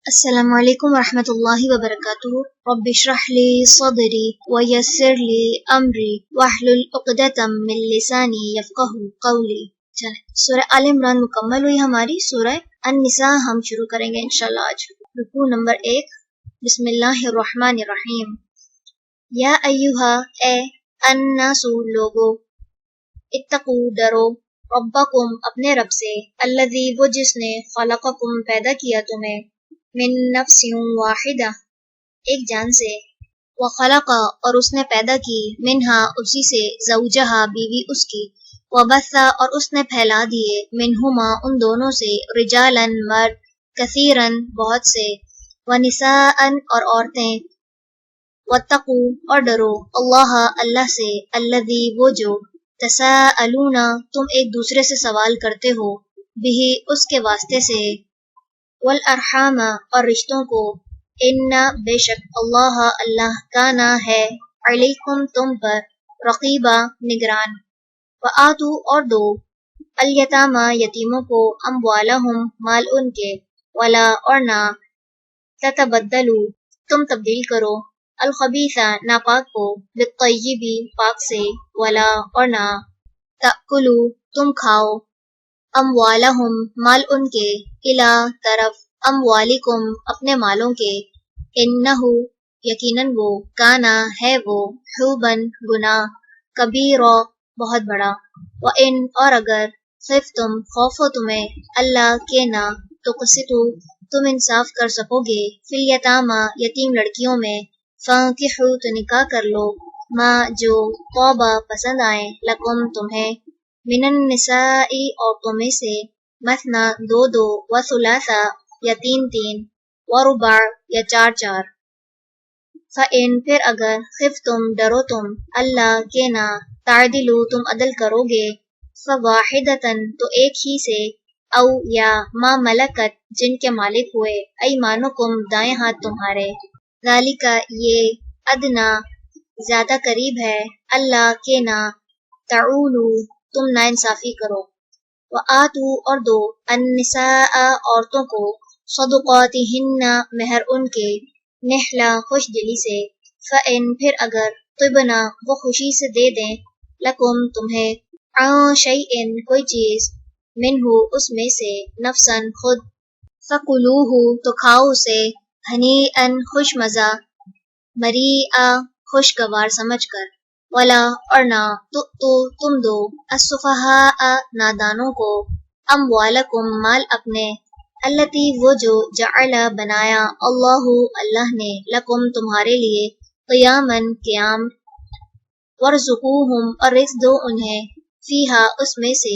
السلام علیکم ورحمۃ اللہ وبرکاتہ۔ رب اشرح لی صدری ویسر لی امری واحلل عقدۃ من لسانی یفقہوا قولی۔ چلیں سورہ آل عمران مکمل ہوئی ہماری۔ سورہ النساء ہم شروع کریں گے انشاءاللہ آج۔ رکوع نمبر 1۔ بسم اللہ الرحمن الرحیم۔ یا ایہا اے الناس لوگو، اتقوا ڈرو، ربکم اپنے رب سے، الذی وہ جس نے خلقکم پیدا کیا تمہیں، من نفس واحدہ ایک جان سے، وخلق اور اس نے پیدا کی، منہا اسی سے، زوجہا بیوی اس کی، وبث اور اس نے پھیلا دیے، منہما ان دونوں سے، رجالا مرد، کثیرا بہت سے، ونساء اور عورتیں، واتقوا اور ڈرو، اللہ اللہ سے، الذی وہ جو، تساءلون تم ایک دوسرے سے سوال کرتے ہو، بہ اس کے واسطے سے، والارحام اور رشتوں کو، ان بے شک اللہ اللہ کانا ہے، علیکم تم پر، رقیبا نگران، وآتو اور دو، الیتامی یتیموں کو، اموالہم مال ان کے، ولا اور نہ، تتبدلو تم تبدیل کرو، الخبیث ناپاک کو، بالطیب پاک سے، ولا اور نہ، تأکلو تم کھاؤ، اموالہم مال ان کے، الی طرف، اموالکم اپنے مالوں کے، انہو یقیناً وہ، کانا ہے وہ، حوباً گناہ، کبیرا بہت بڑا، وَإِنْ اور اگر، خفتم خوف ہو تمہیں، اللہ کے نہ، تقسطو تم انصاف کر سکو گے، فی الیتامی یتیم لڑکیوں میں، فانکحوا تو نکاح کر لو، ما جو، طابا پسند آئیں، لکم تمہیں، من النساء عورتوں میں سے، مثنا دو دو، وثلاثا یا تین تین، ورباع یا چار چار، فإن پھر اگر، خفتم ڈرو تم، اللہ کے نہ، تعدلو تم عدل کرو گے، فواحدۃ تو ایک ہی سے، او یا ما ملکت جن کے مالک ہوئے، ایمانکم دائیں ہاتھ تمہارے، ذالک یہ، ادنا زیادہ قریب ہے، اللہ کے نہ، تعولو تم ناانصافی کرو، وآتو اور دو، النساء عورتوں کو، صدقاتہن مہر ان کے، نحلا خوش دلی سے، فإن پھر اگر، طبنا وہ خوشی سے دے دیں، لکم تمہیں، عن شیئن کوئی چیز، منہ اس میں سے، نفسا خود، فکلوہ تو کھاؤ اسے، ہنیئا خوش مزہ، مریئا خوشگوار سمجھ کر، ولا اور نہ، تؤتوا تم دو، السفہاء نادانوں کو، اموالکم مال اپنے، التی وہ جو، جعل بنایا، اللہ اللہ نے، لکم تمہارے لیے، قیاما قیام، وارزقوہم اور رزق دو انہیں، فیہا اس میں سے،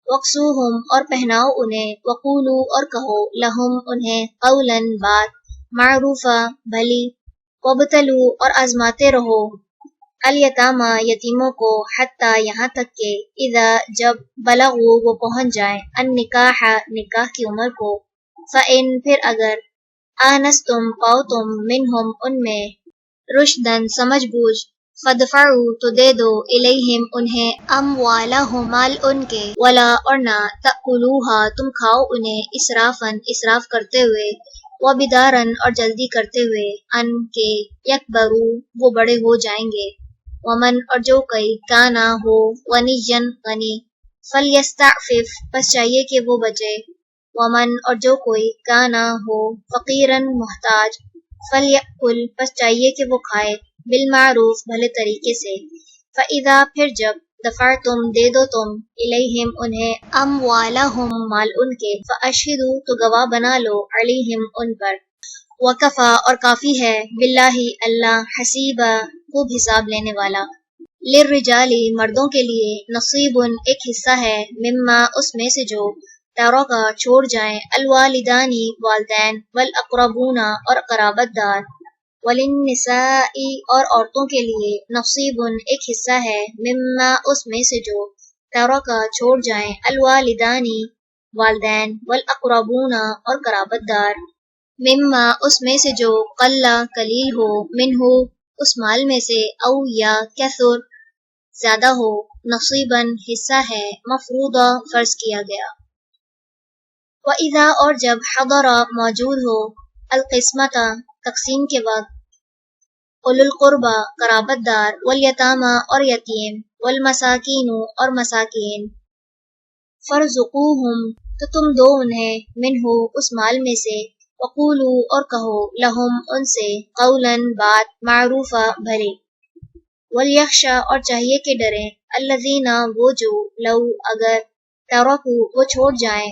وقسوہم اور پہناؤ انہیں، وقولو اور کہو، لہم انہیں، قولا بات، معروفا بھلی، وابتلو اور آزماتے رہو، الیتامی یتیموں کو، حتی یہاں تک کہ، اذا جب، بلغوا وہ پہنچ جائیں، النکاح نکاح کی عمر کو، فإن پھر اگر، آنستم پاؤ تم، منہم ان میں، رشدن سمجھ بوجھ، فدفعوا تو دے دو، الیہم انہیں، اموالہم مال ان کے، ولا اور نہ، تأکلوہا تم کھاؤ انہیں، اسرافاً اسراف کرتے ہوئے، وبدارن اور جلدی کرتے ہوئے، ان کے، یکبروا وہ بڑے ہو جائیں گے، ومن اور جو کوئی، کانا ہو، غنیًا غنی، فلیستعفف پس چاہیے کہ وہ بچے، ومن اور جو کوئی، کانا ہو، فقیراً محتاج، فلیأکل پس چاہیے کہ وہ کھائے، بالمعروف بھلے طریقے سے، فإذا پھر جب، دفعتم دے دو تم، الیہم انہیں، اموالہم مال ان کے، فاشہدوا تو گواہ بنا لو، علیہم ان پر، وکفی اور کافی ہے، باللہ اللہ، حسیبا خوب حساب لینے والا، للرجال مردوں کے لیے، نصیب ایک حصہ ہے، مما اس میں سے جو، ترکا چھوڑ جائیں، الوالدانی والدین، والاقربون اور قرابت دار، وللنساء اور عورتوں کے لیے، نصیب ایک حصہ ہے، مما اس میں سے جو، ترکا چھوڑ جائیں، الوالدانی والدین، والاقربون اور قرابت دار، مما اس میں سے جو، قل قلیل ہو، منہ اس مال میں سے، او یا کثر زیادہ ہو، نصیباً حصہ ہے، مفروضہ فرض کیا گیا، وَإِذَا اور جب، حضر موجود ہو، القسمتا تقسیم کے وقت، اولو القربا قرابت دار، والیتاما اور یتیم، والمساکین اور مساکین، فرزقوہم تو تم دو انہیں، منہ اس مال میں سے، وقولو اور کہو، لہم ان سے، قولا بات، معروفہ بھلے، ولیخشا اور چاہیے کہ ڈریں، الذین وہ جو، لو اگر، ترکو وہ چھوڑ جائیں،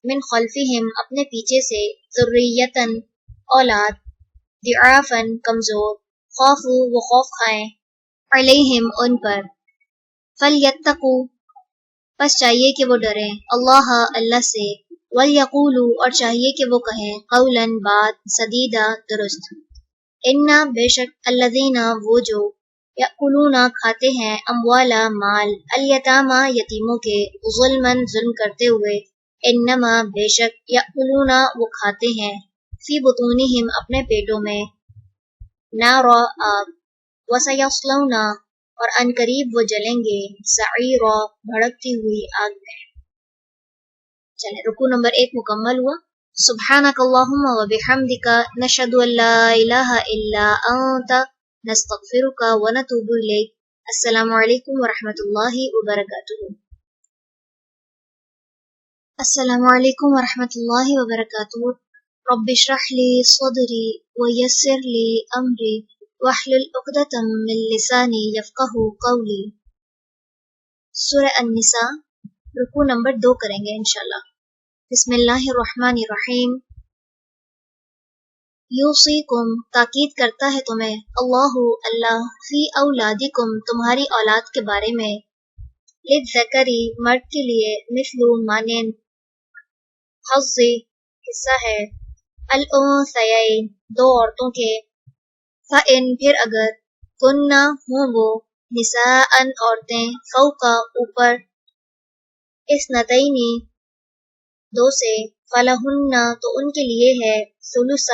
من خلفہم اپنے پیچھے سے، ذریتن اولاد، ضعافن کمزور، خوفو وہ خوف کھائیں، علیہم ان پر، فلیتقوا پس چاہیے کہ وہ ڈریں، اللہ اللہ سے، ولیقولوا اور چاہیے کہ وہ کہیں، قولا بات، سدیدا درست، انا بے شک الذین وہ جو، یأکلون کھاتے ہیں، اموالا مال، الیتاما یتیموں کے، ظلمن ظلم کرتے ہوئے، انما بے شک یأکلون وہ کھاتے ہیں، فی بطونہم اپنے پیٹوں میں، نارا آگ، وسیصلون اور ان قریب وہ جلیں گے، سعیرا بھڑکتی ہوئی آگ میں۔ چلیں رکوع نمبر 1 مکمل ہوا۔ سبحانک اللہم و بحمدک، نشہد ان لا الہ الا انت، نستغفرک و نتوب الیک۔ السلام علیکم ورحمۃ اللہ وبرکاتہ۔ السلام علیکم ورحمۃ اللہ وبرکاتہ۔ رب اشرح لی صدری ویسر لی امری واحلل عقدۃ من لسانی یفقہوا قولی۔ سورہ النساء رکوع نمبر 2 کریں گے انشاءاللہ۔ بسم اللہ الرحمن الرحیم۔ یوصیکم تاکید کرتا ہے تمہیں، اللہ اللہ، فی اولادکم تمہاری اولاد کے بارے میں، للذکری مرد کے لیے، مثل مانند، حظ حصہ ہے، الانثیین دو عورتوں کے، فإن پھر اگر، کننا ہوں وہ، نساء عورتیں، فوق اوپر، اثنتین دو سے، فلہن تو ان کے لیے ہے، ثلث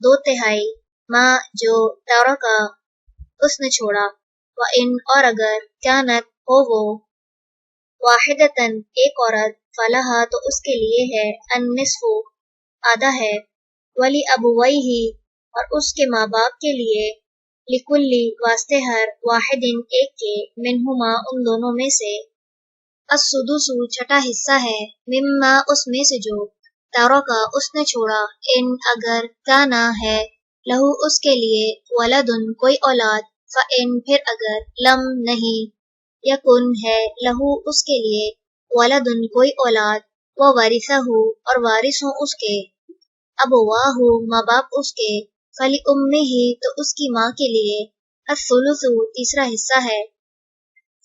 دو تہائی، ما جو، ترکا اس نے چھوڑا، وإن اور اگر، کانت ہو وہ، واحدتن ایک عورت، فلہا تو اس کے لیے ہے، النصف آدھا ہے، ولی ابویہ اور اس کے ماں باپ کے لیے، لکلی واسطے ہر، واحد ایک کے، منہما ان دونوں میں سے، السدس چھٹا حصہ ہے، مما اس میں سے جو، ترکا اس نے چھوڑا، ان اگر، کانا ہے، لہو اس کے لیے، ولدن کوئی اولاد، فإن پھر اگر، لم نہیں، یکن ہے، لہو اس کے لیے، ولدن کوئی اولاد، وورثہ اور وارث ہوں اس کے، ابواہ ماں باپ اس کے، فلأمہ تو اس کی ماں کے لیے، الثلث تیسرا حصہ ہے،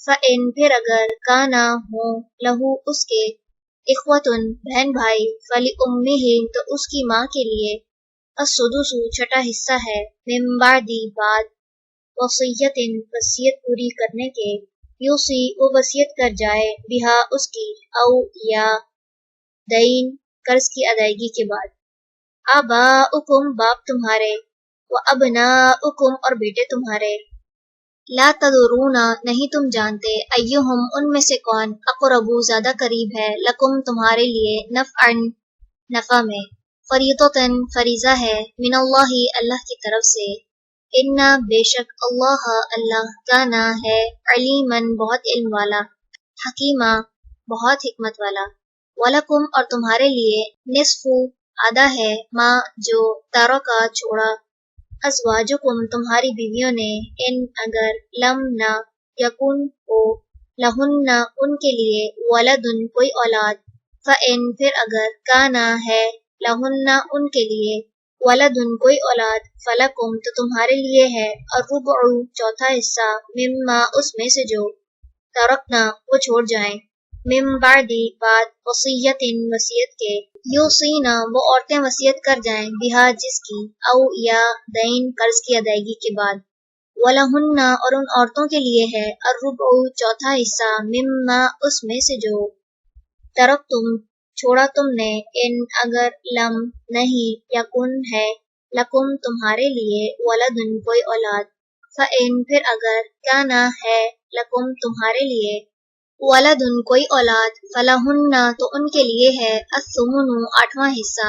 فإن پھر اگر، کانا ہوں، لہو اس کے، اخوتن بہن بھائی، فلأمہ تو اس کی ماں کے لیے، السدس چھٹا حصہ ہے، من بعد بعد، وصیت وصیت پوری کرنے کے، یوصی وہ وصیت کر جائے، بہا اس کی، او یا، دین قرض کی ادائیگی کے بعد، آباؤکم باپ تمہارے، وابناؤکم اور بیٹے تمہارے، لا تدرون نہیں تم جانتے، ایہم ان میں سے کون، اقرب زیادہ قریب ہے، لکم تمہارے لیے، نفعا نفع میں، فریضۃ فریضہ ہے، من اللہ اللہ کی طرف سے، انا بے شک اللہ اللہ، کانا ہے، علیما بہت علم والا، حکیما بہت حکمت والا، ولکم اور تمہارے لیے، نصف آدھا ہے، ما جو، ترکا چھوڑا، ازواجکم تمہاری بیویوں نے، ان اگر، لم نہ، یکن ہو، لہن ان کے لیے، ولدن کوئی اولاد، فإن پھر اگر، کانا ہے، لہن ان کے لیے، ولدن کوئی اولاد، فلکم تو تمہارے لیے ہے، الربع چوتھا حصہ، مما اس میں سے جو، ترکنا وہ چھوڑ جائیں، من بعد بعد، وصیت وصیت کے، یوصینا وہ عورتیں وصیت کر جائیں، بہا جس کی، او یا، دین قرض کی ادائیگی کے بعد، ولہن اور ان عورتوں کے لیے ہے، الربع چوتھا حصہ، مما اس میں سے جو، ترکتم چھوڑا تم نے، ان اگر، لم نہیں، یکن ہے، لکم تمہارے لیے، ولدن کوئی اولاد، فإن پھر اگر، کانا ہے، لکم تمہارے لیے، ولدن کوئی اولاد، فلہن تو ان کے لیے ہے، الثمن آٹھواں حصہ،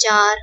4,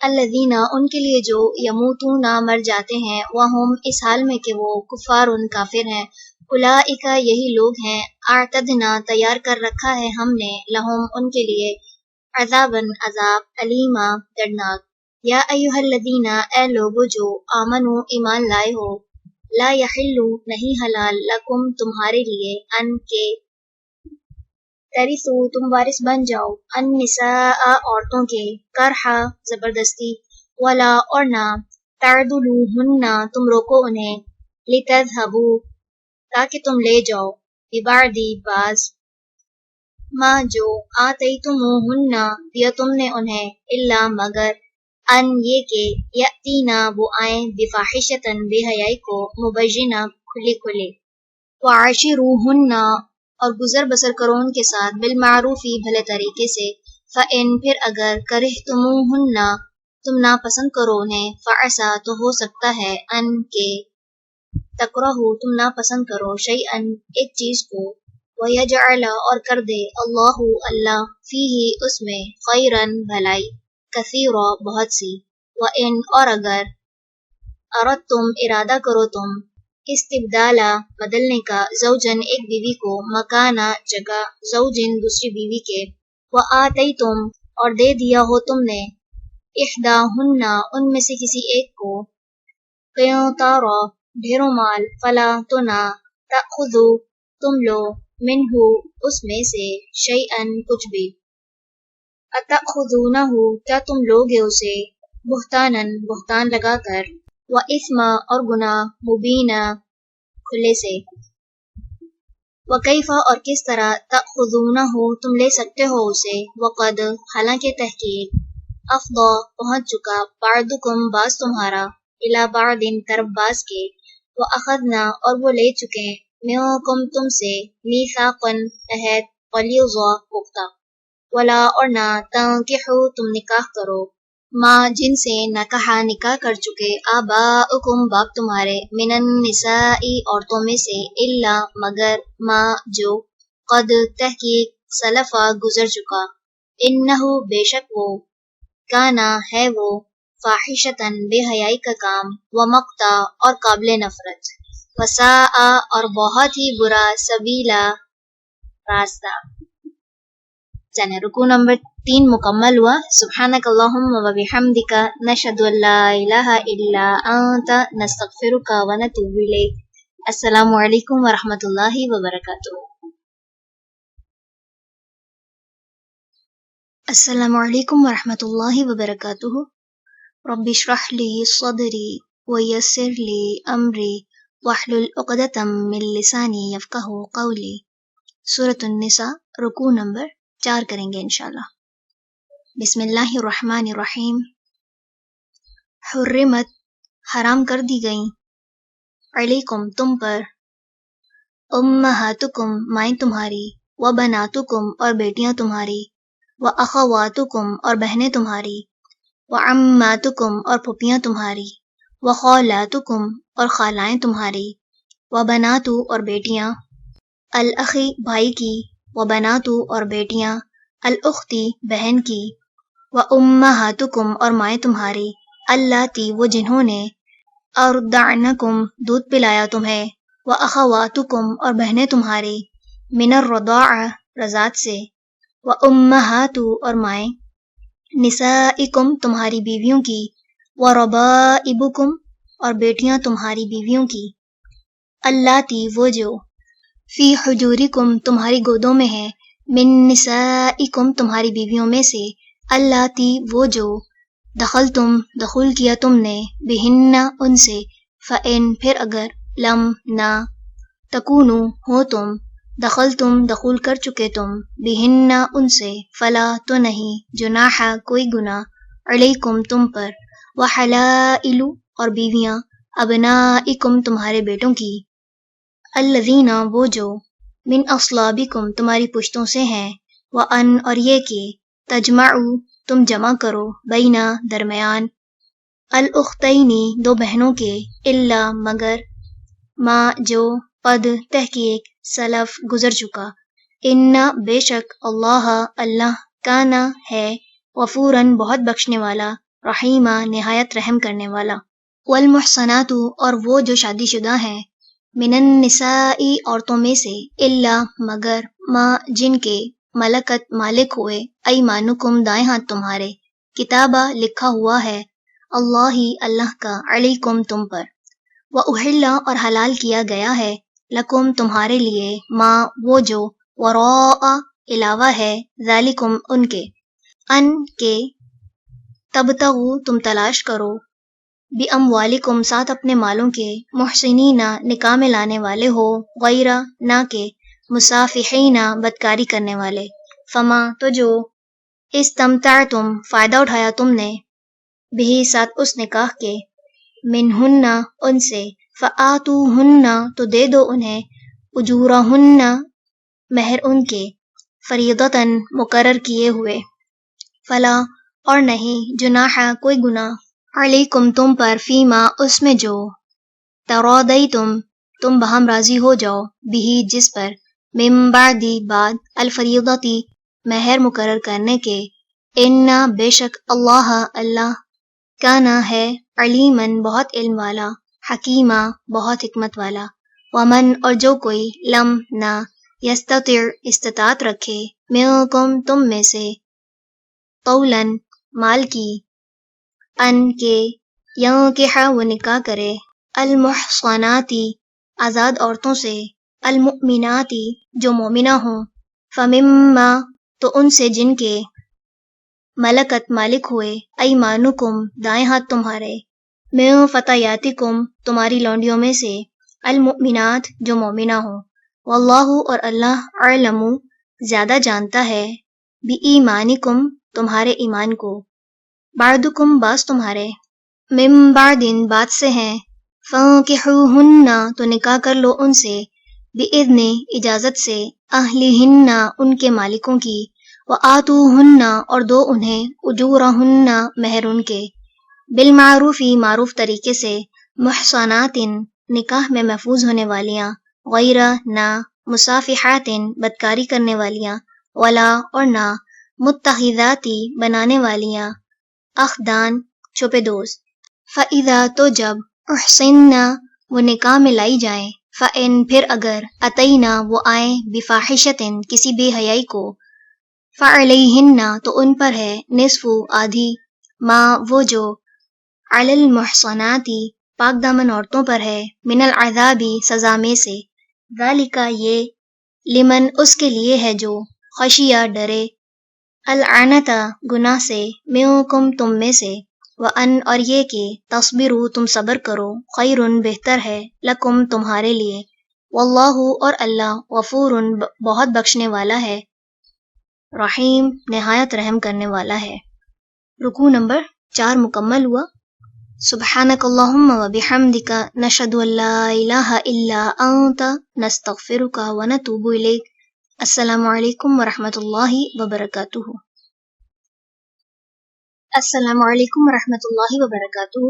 الذین ان کے لیے جو یموتون مر جاتے ہیں وہم اس حال میں کہ وہ کفار کافر ہیں اولئک یہی لوگ ہیں اعتدنا تیار کر رکھا ہے ہم نے لہم ان کے لیے عذابا عذاب علیما دردناک یا ایھا الذین اے لوگو جو آمنو ایمان لائے ہو لا یحل نہیں حلال لکم تمہارے لیے ان کے ترثو تم وارث بن جاؤ النساء عورتوں کے کرہا زبردستی ولا اور نہ تعدلوہن تم روکو انہیں لتذہبو تاکہ تم لے جاؤ ببعض بعض ما جو آتیتموہن دیا تم نے انہیں الا مگر ان یہ کہ یأتینا وہ آئیں بفاحشتن بے حیائی کو مبینہ کھلے کھلے وعاشروہن اور گزر بسر کرو ان کے ساتھ بالمعروفی بھلے طریقے سے فإن پھر اگر کرہتموہن تم ناپسند کرو انہیں فعسا تو ہو سکتا ہے ان کے تکرہو تم ناپسند کرو شیئن ایک چیز کو ویجعل اور کر دے اللہ فیہ اس میں خیرن بھلائی کثیرا بہت سی وإن اور اگر اردتم ارادہ کرو تم استبدالا بدلنے کا زوجن ایک بیوی کو مکانا جگہ زوجن دوسری بیوی کے وآتیتم اور دے دیا ہو تم نے احداہن ان میں سے کسی ایک کو قنطارا ڈھیروں مال فلا تو نہ تأخذو تم لو منہ اس میں سے شیئن کچھ بھی اتأخذونہ کیا تم لوگے اسے بہتانن بہتان لگا کر وإثما اور گناہ مبینہ کھلے سے وکیفا اور کس طرح تأخذونہ تم لے سکتے ہو اسے وقد حالانکہ تحقیق افضا پہنچ چکا بعضکم بعض تمہارا الی بعض طرف بعض کے واخذنا اور وہ لے چکے منکم تم سے میثاقا عہد غلیظا پختہ ولا اور نہ تنکحو تم نکاح کرو ما جن سے نکاح کر چکے آباؤکم باپ تمہارے من النساء عورتوں میں سے الا مگر ما جو قد تحقیق سلفا گزر چکا انہو بے شک وہ کانا ہے وہ فاحشتن بے حیائی کا کام ومقتا اور قابل نفرت وساء اور بہت ہی برا سبیلا راستہ چلیں رکوع نمبر 3 مکمل ہوا سبحانک اللہم و بحمدک نشہد ان لا الہ الا انت نستغفرک و نتوب الیک السلام علیکم ورحمۃ اللہ وبرکاتہ السلام علیکم ورحمۃ اللہ وبرکاتہ رب اشرح لی صدری ویسر لی امری واحلل عقدۃ من لسانی یفقہوا قولی سورۃ النساء رکوع نمبر 4 کریں گے انشاءاللہ بسم اللہ الرحمن الرحیم حرمت حرام کر دی گئیں علیکم تم پر امہاتکم مائیں تمہاری وبناتکم اور بیٹیاں تمہاری واخواتکم اور بہنیں تمہاری وعماتکم اور پھپھیاں تمہاری وخالاتکم اور خالائیں تمہاری وبناتو اور بیٹیاں الاخی بھائی کی وبناتو اور بیٹیاں الاختی بہن کی وامہاتکم اور مائیں تمہاری اللاتی وہ جنہوں نے ارضعنکم دودھ پلایا تمہیں واخواتکم اور بہنیں تمہاری من الرضاعہ رضاعت سے وامہاتو اور مائیں نسائکم تمہاری بیویوں کی وربائبکم اور بیٹیاں تمہاری بیویوں کی اللاتی وہ جو فی حجورکم تمہاری گودوں میں ہیں من نسائکم تمہاری بیویوں میں سے اللاتی وہ جو دخلتم دخول کیا تم نے بہن ان سے فإن پھر اگر لم نہ تکونو ہو تم دخلتم دخول کر چکے تم بہن ان سے فلا تو نہیں جناح کوئی گناہ علیکم تم پر وحلائل اور بیویاں ابنائکم تمہارے بیٹوں کی الذین وہ جو من اصلابکم تمہاری پشتوں سے ہیں وان اور یہ کہ تجمعوا تم جمع کرو بینا درمیان الاختینی دو بہنوں کے الا مگر ما جو قد تحقیق سلف گزر چکا ان بے شک اللہ اللہ کانا ہے غفوراً بہت بخشنے والا رحیمہ نہایت رحم کرنے والا۔ والمحصنات اور وہ جو شادی شدہ ہیں، من النساء عورتوں میں سے، الا مگر ما جن کے ملکت مالک ہوئے، ایمانکم دائیں ہاتھ تمہارے، کتابہ لکھا ہوا ہے، اللہ کا، علیکم تم پر، وأحل اور حلال کیا گیا ہے، لکم تمہارے لیے، ما وہ جو، وراء علاوہ ہے، ذالکم ان کے، ان کے، تبتغوا تم تلاش کرو، بِأَمْوَالِكُمْ ساتھ اپنے مالوں کے، محسنین نکاح میں لانے والے ہو، غیر نہ کہ، مسافحین بدکاری کرنے والے، فما تو جو، استمتعتم فائدہ اٹھایا تم نے، بھی ساتھ اس نکاح کے، منہن ان سے، فآتوہن تو دے دو انہیں، اجورہن مہر ان کے، فریضتاً مقرر کیے ہوئے، فلا اور نہیں، جناح کوئی گناہ، علیکم تم پر، فیما اس میں جو، تراضیتم تم بہم راضی ہو جاؤ، بھی جس پر، من بعد بعد، الفریضتی مہر مقرر کرنے کے، ان بے شک اللہ کانا ہے، علیماً بہت علم والا، حکیمہ بہت حکمت والا، ومن اور جو کوئی، لم نہ، یستطع استطاعت رکھے، منکم تم میں سے، طولاً مال کی، ان کے، ینکح وہ نکاح کرے، المحصناتی آزاد عورتوں سے، المؤمناتی جو مومنہ ہوں، فمما تو ان سے جن کے، ملکت مالک ہوئے، ایمانکم دائیں ہاتھ تمہارے، من فتیاتکم تمہاری لونڈیوں میں سے، المؤمنات جو مومنہ ہوں، واللہ اور اللہ اعلم زیادہ جانتا ہے، بِایمانکم تمہارے ایمان کو، بعضکم بعض تمہارے، من بعدن بعد سے ہیں، فانکحوہن تو نکاح کر لو ان سے، بإذن اجازت سے، اہلہن ان کے مالکوں کی، وآتوہن اور دو انہیں، اجورہن مہر ان کے، بالمعروف معروف طریقے سے، محصنات نکاح میں محفوظ ہونے والیاں، غیر نہ، مسافحات بدکاری کرنے والیاں، ولا اور نہ، متخذاتی بنانے والیاں، اخدان چھپے دوست، فإذا تو جب، احسن وہ نکاح میں لائی جائیں، فإن پھر اگر، اتینا وہ آئیں، بفاحشۃ کسی بے حیائی کو، فعلیہن تو ان پر ہے، نصف آدھی، ما وہ جو، علی المحصنات پاک دامن عورتوں پر ہے، من العذاب سزا میں سے، ذالک یہ، لمن اس کے لیے ہے جو، خشیہ ڈرے، العنت گناہ سے، منکم تم میں سے، وان اور یہ کہ، تصبروا تم صبر کرو، خیر بہتر ہے، لکم تمہارے لیے، واللہ اور اللہ، غفور بہت بخشنے والا ہے، رحیم نہایت رحم کرنے والا ہے۔ رکوع نمبر 4 مکمل ہوا۔ سبحانک اللہم و بحمدک، نشہد ان لا الہ الا انت، نستغفرک و نتوب الیک۔ السلام علیکم ورحمۃ اللہ وبرکاتہ۔ السلام علیکم ورحمۃ اللہ وبرکاتہ۔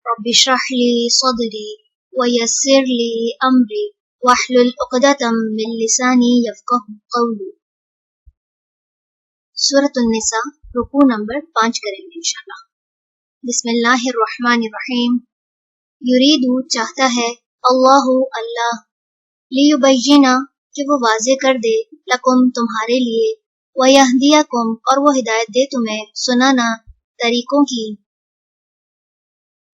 رب اشرح لی صدری ویسر لی امری واحلل عقدۃ من لسانی یفقہوا قولی۔ سورۃ النساء، رکوع نمبر 5 کریں گے انشاءاللہ۔ بسم اللہ الرحمن الرحیم۔ یرید چاہتا ہے، اللہ لیبین کہ وہ واضح کر دے، لکم تمہارے لیے، ویہدیکم اور وہ ہدایت دے تمہیں، سننا طریقوں کی،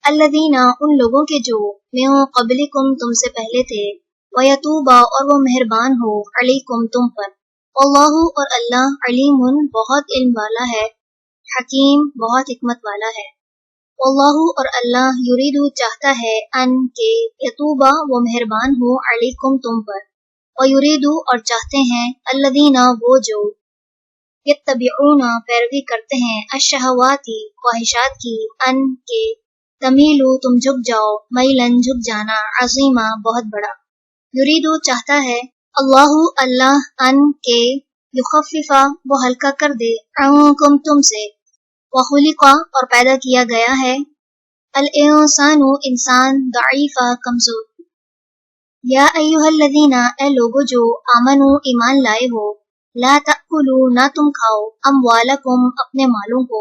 الذین ان لوگوں کے جو، من قبلکم تم سے پہلے تھے، ویتوب اور وہ مہربان ہو، علیکم تم پر، واللہ اور اللہ، علیم بہت علم والا ہے، حکیم بہت حکمت والا ہے، واللہ اور اللہ، یرید چاہتا ہے، ان کے، یتوبہ وہ مہربان ہو، علیکم تم پر، ویرید اور چاہتے ہیں، الذین وہ جو، یتبعون پیروی کرتے ہیں، الشہوات خواہشات کی، ان کے، تمیلو تم جھک جاؤ، میلن جھک جانا، عظیما بہت بڑا، یرید چاہتا ہے، اللہ ان کے، یخفف وہ ہلکا کر دے، عنکم تم سے، وخلق اور پیدا کیا گیا ہے، الانسان انسان، ضعیفا کمزور، یا ایھا الذین اے لوگو جو، آمنو ایمان لائے ہو، لا تأکلوا نہ تم کھاؤ، اموالکم اپنے مالوں کو،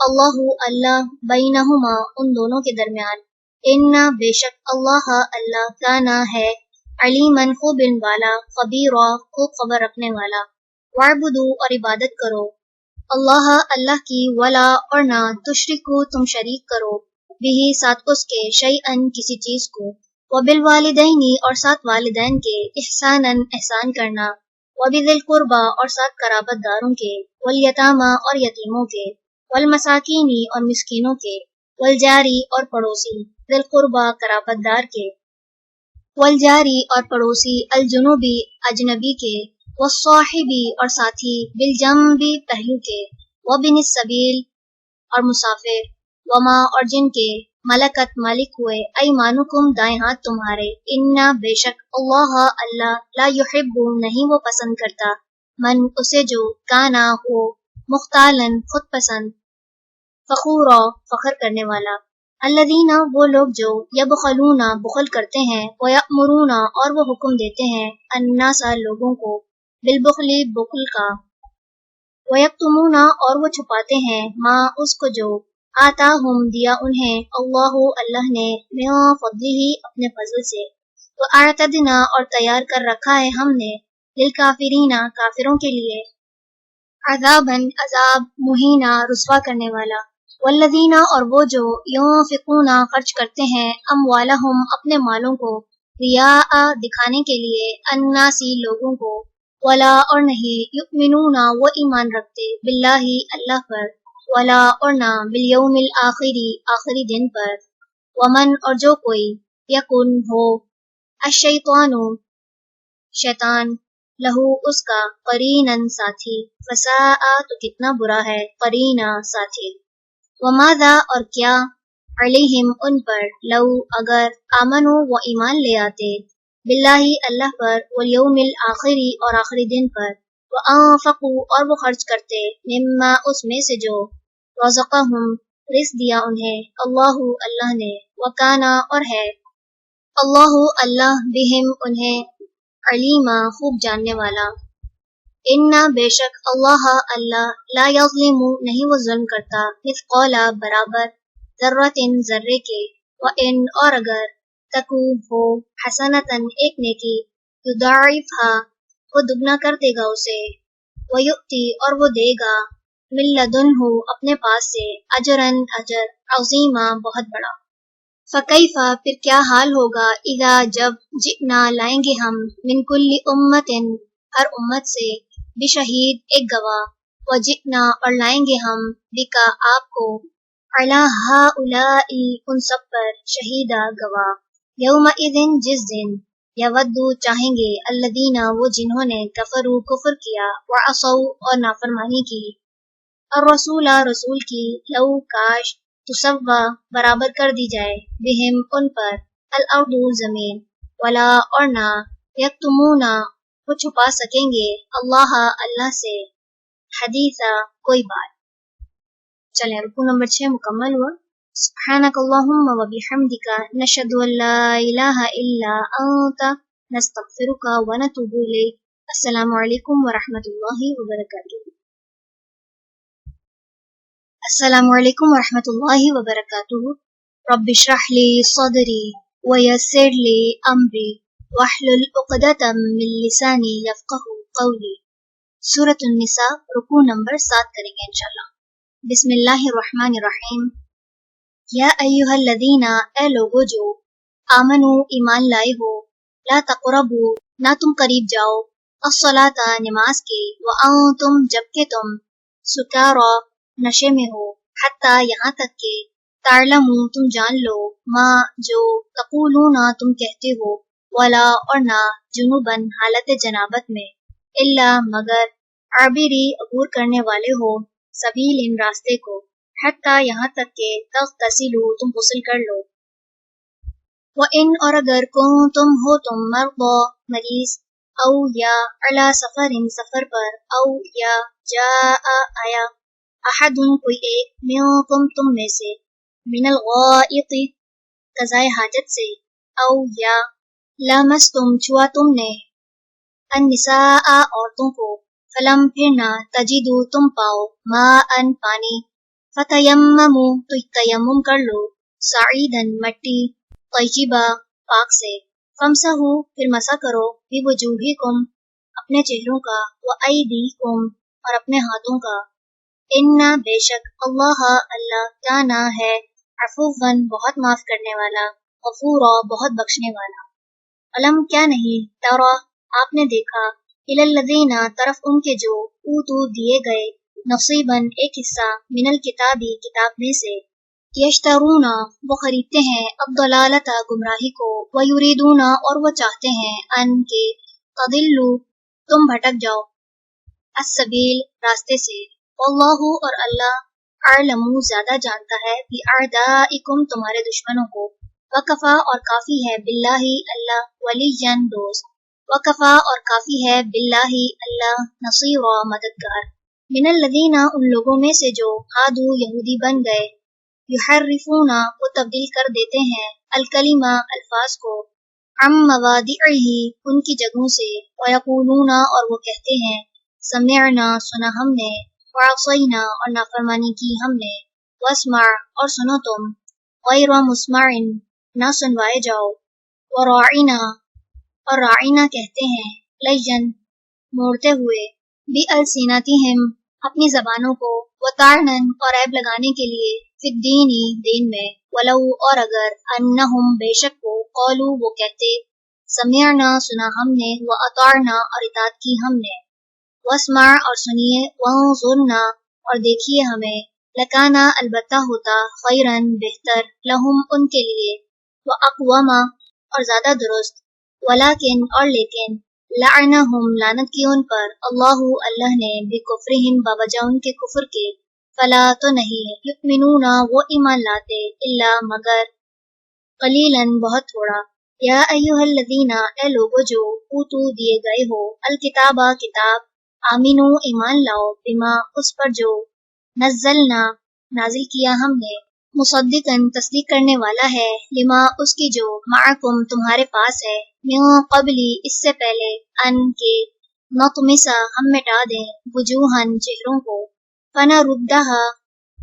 اللہ اللہ بینہما ان دونوں کے درمیان، ان بیشک اللہ اللہ کانا ہے علیمن خوب علم والا، خبیرا خوب خبر رکھنے والا، وعبدو اور عبادت کرو اللہ اللہ کی، ولا اور نہ تشرکو تم شریک کرو، بھی ساتھ اس کے، شیئن کسی چیز کو، وبالوالدین اور ساتھ والدین کے، احساناً احسان کرنا، وبذی القربى اور ساتھ قرابت داروں کے، والیتامى اور یتیموں کے، والمساکین اور مسکینوں کے، والجاری اور پڑوسی، ذی القربى قرابت دار کے، والجاری اور پڑوسی، الجنوبی اجنبی کے، والصاحبی اور ساتھی، بالجنبی پہلو کے، وابن السبیل اور مسافر، وما اور جن کے، ملکت مالک ہوئے، ایمانکم دائیں ہاتھ تمہارے، انا بے شک اللہ اللہ، لا یحب نہیں وہ پسند کرتا، من اسے جو، کانا ہو، مختالن خود پسند، فخورا فخر کرنے والا، الذین وہ لوگ جو، یبخلون بخل کرتے ہیں، ویأمرون اور وہ حکم دیتے ہیں، الناس لوگوں کو، بالبخل بخل کا، ویکتمون اور وہ چھپاتے ہیں، ما اس کو جو، آتاہم دیا انہیں، اللہ اللہ نے، من فضلہ اپنے فضل سے، وَأَعْتَدْنَا اور تیار کر رکھا ہے ہم نے، للکافرین کافروں کے لیے، عذاباً عذاب، مہینہ رسوا کرنے والا، والذین اور وہ جو، ينفقون خرچ کرتے ہیں، اموالہم اپنے مالوں کو، ریا دکھانے کے لیے، الناسی لوگوں کو، ولا اور نہیں، یؤمنون وہ ایمان رکھتے، باللہ اللہ پر، ولا اور نہ، بالیوم الآخری آخری دن پر، ومن اور جو کوئی، یکن ہو، الشیطان شیطان، لہو اس کا، قریناً ساتھی، فساء تو کتنا برا ہے، قرینا ساتھی، وماذا اور کیا، علیہم ان پر، لو اگر، آمنو وہ ایمان لے آتے، باللہ اللہ پر، والیوم الآخری اور آخری دن پر، وانفقوا اور وہ خرچ کرتے، مما اس میں سے جو، رزقہم رزق دیا انہیں، اللہ اللہ نے، وکانا اور ہے، اللہ اللہ بہم انہیں، علیما خوب جاننے والا، انا بے شک اللہ اللہ، لا یظلم نہیں وہ ظلم کرتا، مثقال برابر، ذرۃ ذرے کے، وان اور اگر، تکو ہو، حسنۃ ایک نیکی، یضاعفها وہ دگنا کر دے گا اسے، ویؤتی اور وہ دے گا، من لدنہ اپنے پاس سے، اجرن اجر، عظیما بہت بڑا، فکیف پھر کیا حال ہوگا، اذا جب، جئنا لائیں گے ہم، من کل امت ہر امت سے، بشہید ایک گواہ، وجئنا اور لائیں گے ہم، بکا آپ کو، علی ہؤلاء ان سب پر، شہیدا گواہ، یومئذ جس دن، یودو چاہیں گے، الذین وہ جنہوں نے، کفروا کفر کیا، وعصوا اور نافرمانی کی، الرسول رسول کی، لو کاش، تسوا برابر کر دی جائے، بہم ان پر، الارض زمین، ولا اور نہ، یکتمون وہ چھپا سکیں گے، اللہ اللہ سے، حدیثا کوئی بات۔ چلیں رکوع نمبر 6 مکمل ہوا۔ سبحانک اللہم و بحمدک، نشہد ان لا الہ الا انت، نستغفرک و نتوب الیک۔ السلام علیکم ورحمۃ اللہ وبرکاتہ۔ السلام علیکم ورحمۃ اللہ وبرکاتہ۔ رب اشرح لی صدری ویسر لی امری واحلل عقدۃ من لسانی یفقہوا قولی۔ سورۃ النساء، رکوع نمبر 7 کریں گے انشاءاللہ۔ بسم اللہ الرحمن الرحیم۔ یا ایہا الذین اے لوگو جو، آمنو ایمان لائے ہو، لا تقربوا نہ تم قریب جاؤ، الصلاۃ نماز کے، وانتم جبکہ تم، سکارا نشے میں ہو، حتی یہاں تک کہ، تعلموا تم جان لو، ما جو، تقولون تم کہتے ہو، ولا اور نہ، جنوباً حالت جنابت میں، الا مگر، عابری عبور کرنے والے ہو، سبیل ان راستے کو، حتی یہاں تک کہ، تغتسلوا تم غسل کر لو، وَإِنْ اور اگر کنتم ہو تم، مرضی مریض، او یا، علی سفر سفر پر، او یا، جاء آیا، احد کوئی ایک، منکم تم میں سے، من الغائط قضائے حاجت سے، او یا، لامستم چھوا تم نے، النساء عورتوں کو، فلم پھر نہ، تجدو تم پاؤ، ماء پانی، فتیمموا تو تیمم کر لو، سعیدن مٹی، طیبہ پاک سے، فمسحوا پھر مسح کرو، بوجوہکم اپنے چہروں کا، وایدیکم اور اپنے ہاتھوں کا، انا بے شک اللہ اللہ کانا ہے، عفواً بہت معاف کرنے والا، غفورا بہت بخشنے والا۔ علم کیا نہیں، ترا آپ نے دیکھا، الی الذین طرف ان کے جو اوتو دیے گئے، نصیباً ایک حصہ، من الکتابی کتاب میں سے، یشترون وہ خریدتے ہیں، الضلالۃ گمراہی کو، ویریدون اور وہ چاہتے ہیں، ان کے تضلوا تم بھٹک جاؤ، السبیل راستے سے، واللہ اور اللہ اعلم زیادہ جانتا ہے، باعدائکم تمہارے دشمنوں کو، وکفا اور کافی ہے، باللہ اللہ ولیًا دوست، وکفا اور کافی ہے، باللہ اللہ نصیرا مددگار، من الذین ان لوگوں میں سے جو ہادو یہودی بن گئے، یحرفون وہ تبدیل کر دیتے ہیں، الکلمہ الفاظ کو، عن مواضعہ ان کی جگہوں سے، ویقولون اور وہ کہتے ہیں، سمعنا سنا ہم نے، وعصینا اور نافرمانی کی ہم نے، واسمع اور سنو تم، غیر مسمع نہ سنوائے جاؤ، وراعنا اور راعنا کہتے ہیں، لین موڑتے ہوئے، بِأَلْسِنَتِهِمْ اپنی زبانوں کو، وطعناً اور عیب لگانے کے لیے، فی الدین دین میں، ولو اور اگر، انہم بے شک وہ، قولوا وہ کہتے، سمعنا سنا ہم نے، وأطعنا اور اطاعت کی ہم نے، واسمع اور سنیے، وانظرنا اور دیکھیے ہمیں، لکانا البتہ ہوتا، خیراً بہتر، لہم ان کے لیے، واقوما اور زیادہ درست، ولیکن اور لیکن، لعنہم لعنت کی ان پر، اللہ اللہ نے، بکفرہم بوجہ ان کے کفر کے، فلا تو نہیں، یؤمنون وہ ایمان لاتے، الا مگر، قلیلاً بہت تھوڑا، یا ایھا الذین اے لوگو جو اوتو دیے گئے ہو، الکتابہ کتاب، آمینو ایمان لاؤ، بما اس پر جو، نزلنا نازل کیا ہم نے، مصدقاً تصدیق کرنے والا ہے، لما اس کی جو، معکم تمہارے پاس ہے، من قبلی اس سے پہلے، ان کے، نطمسا ہم مٹا دیں، وجوہن چہروں کو، فنردھا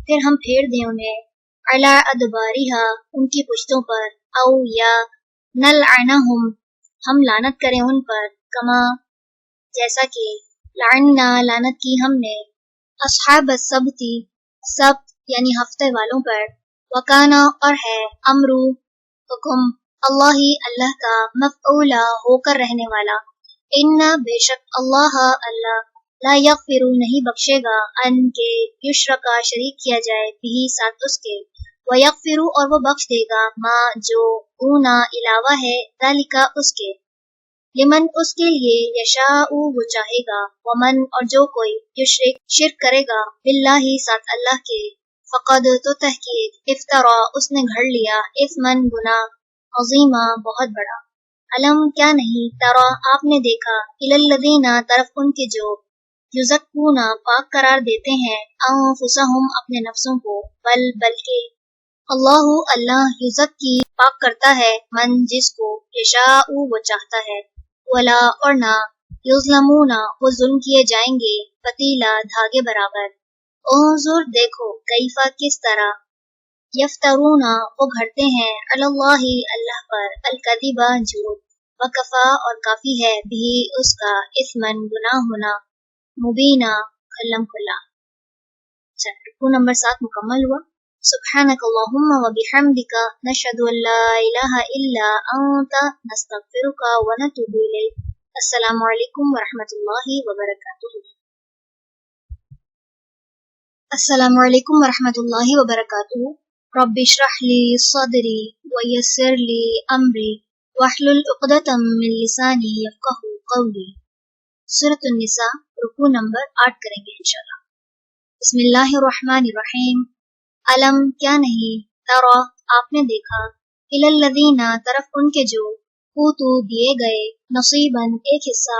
پھر ہم پھیر دیں انہیں، علی ادبارہا ان کی پشتوں پر، او یا نلعنہم ہم لعنت کریں ان پر، کما جیسا کہ، لعنا لعنت کی ہم نے، اصحاب السبت سبت یعنی ہفتے والوں پر، وکانا اور ہے، امرو حکم، اللہ اللہ کا، مفعولا ہو کر رہنے والا، ان بے شک اللہ اللہ، لا یغفر نہیں بخشے گا، ان کے، یشرکا شریک کیا جائے، بھی ساتھ اس کے، ویغفر اور وہ بخش دے گا، ما جو، دونا علاوہ ہے، ذالکا اس کے، لمن اس کے لیے، یشاء وہ چاہے گا، ومن اور جو کوئی، یشرک شرک کرے گا، باللہ ساتھ اللہ کے، فقد تو تحقیق، افترا اس نے گھڑ لیا، اثمن گناہ، عظیما بہت بڑا، علم کیا نہیں، ترا آپ نے دیکھا، الی الذین طرف ان کے جو، یزکون پاک قرار دیتے ہیں، انفسہم اپنے نفسوں کو، بلکہ اللہ اللہ یزکی پاک کرتا ہے، من جس کو، یشاء وہ چاہتا ہے، ولا اور نہ، یظلمون وہ ظلم کیے جائیں گے، فتیلا دھاگے برابر، انظر دیکھو، کیفا کس طرح، یفترون وہ گھڑتے ہیں، علی اللہ اللہ پر، الکذبا جھوٹ، وکفا اور کافی ہے، بھی اس کا، اثمن گناہ ہونا، مبینہ کھلم کھلا۔ رکوع نمبر 7 مکمل ہوا۔ سبحانک اللہم و بحمدک، نشہد ان لا الہ الا انت، نستغفرک و نتوب الیک۔ السلام علیکم ورحمۃ اللہ وبرکاتہ۔ السلام علیکم ورحمۃ اللہ وبرکاتہ۔ رب اشرح لی صدری ویسر لی امری واحلل عقدۃ من لسانی یفقہوا قولی۔ سورۃ النساء رکوع نمبر 8 کریں گے انشاءاللہ۔ بسم اللہ الرحمن الرحیم۔ علم کیا نہیں، ترا آپ نے دیکھا، الی الذین طرف ان کے جو، اوتو دیے گئے، نصیباً ایک حصہ،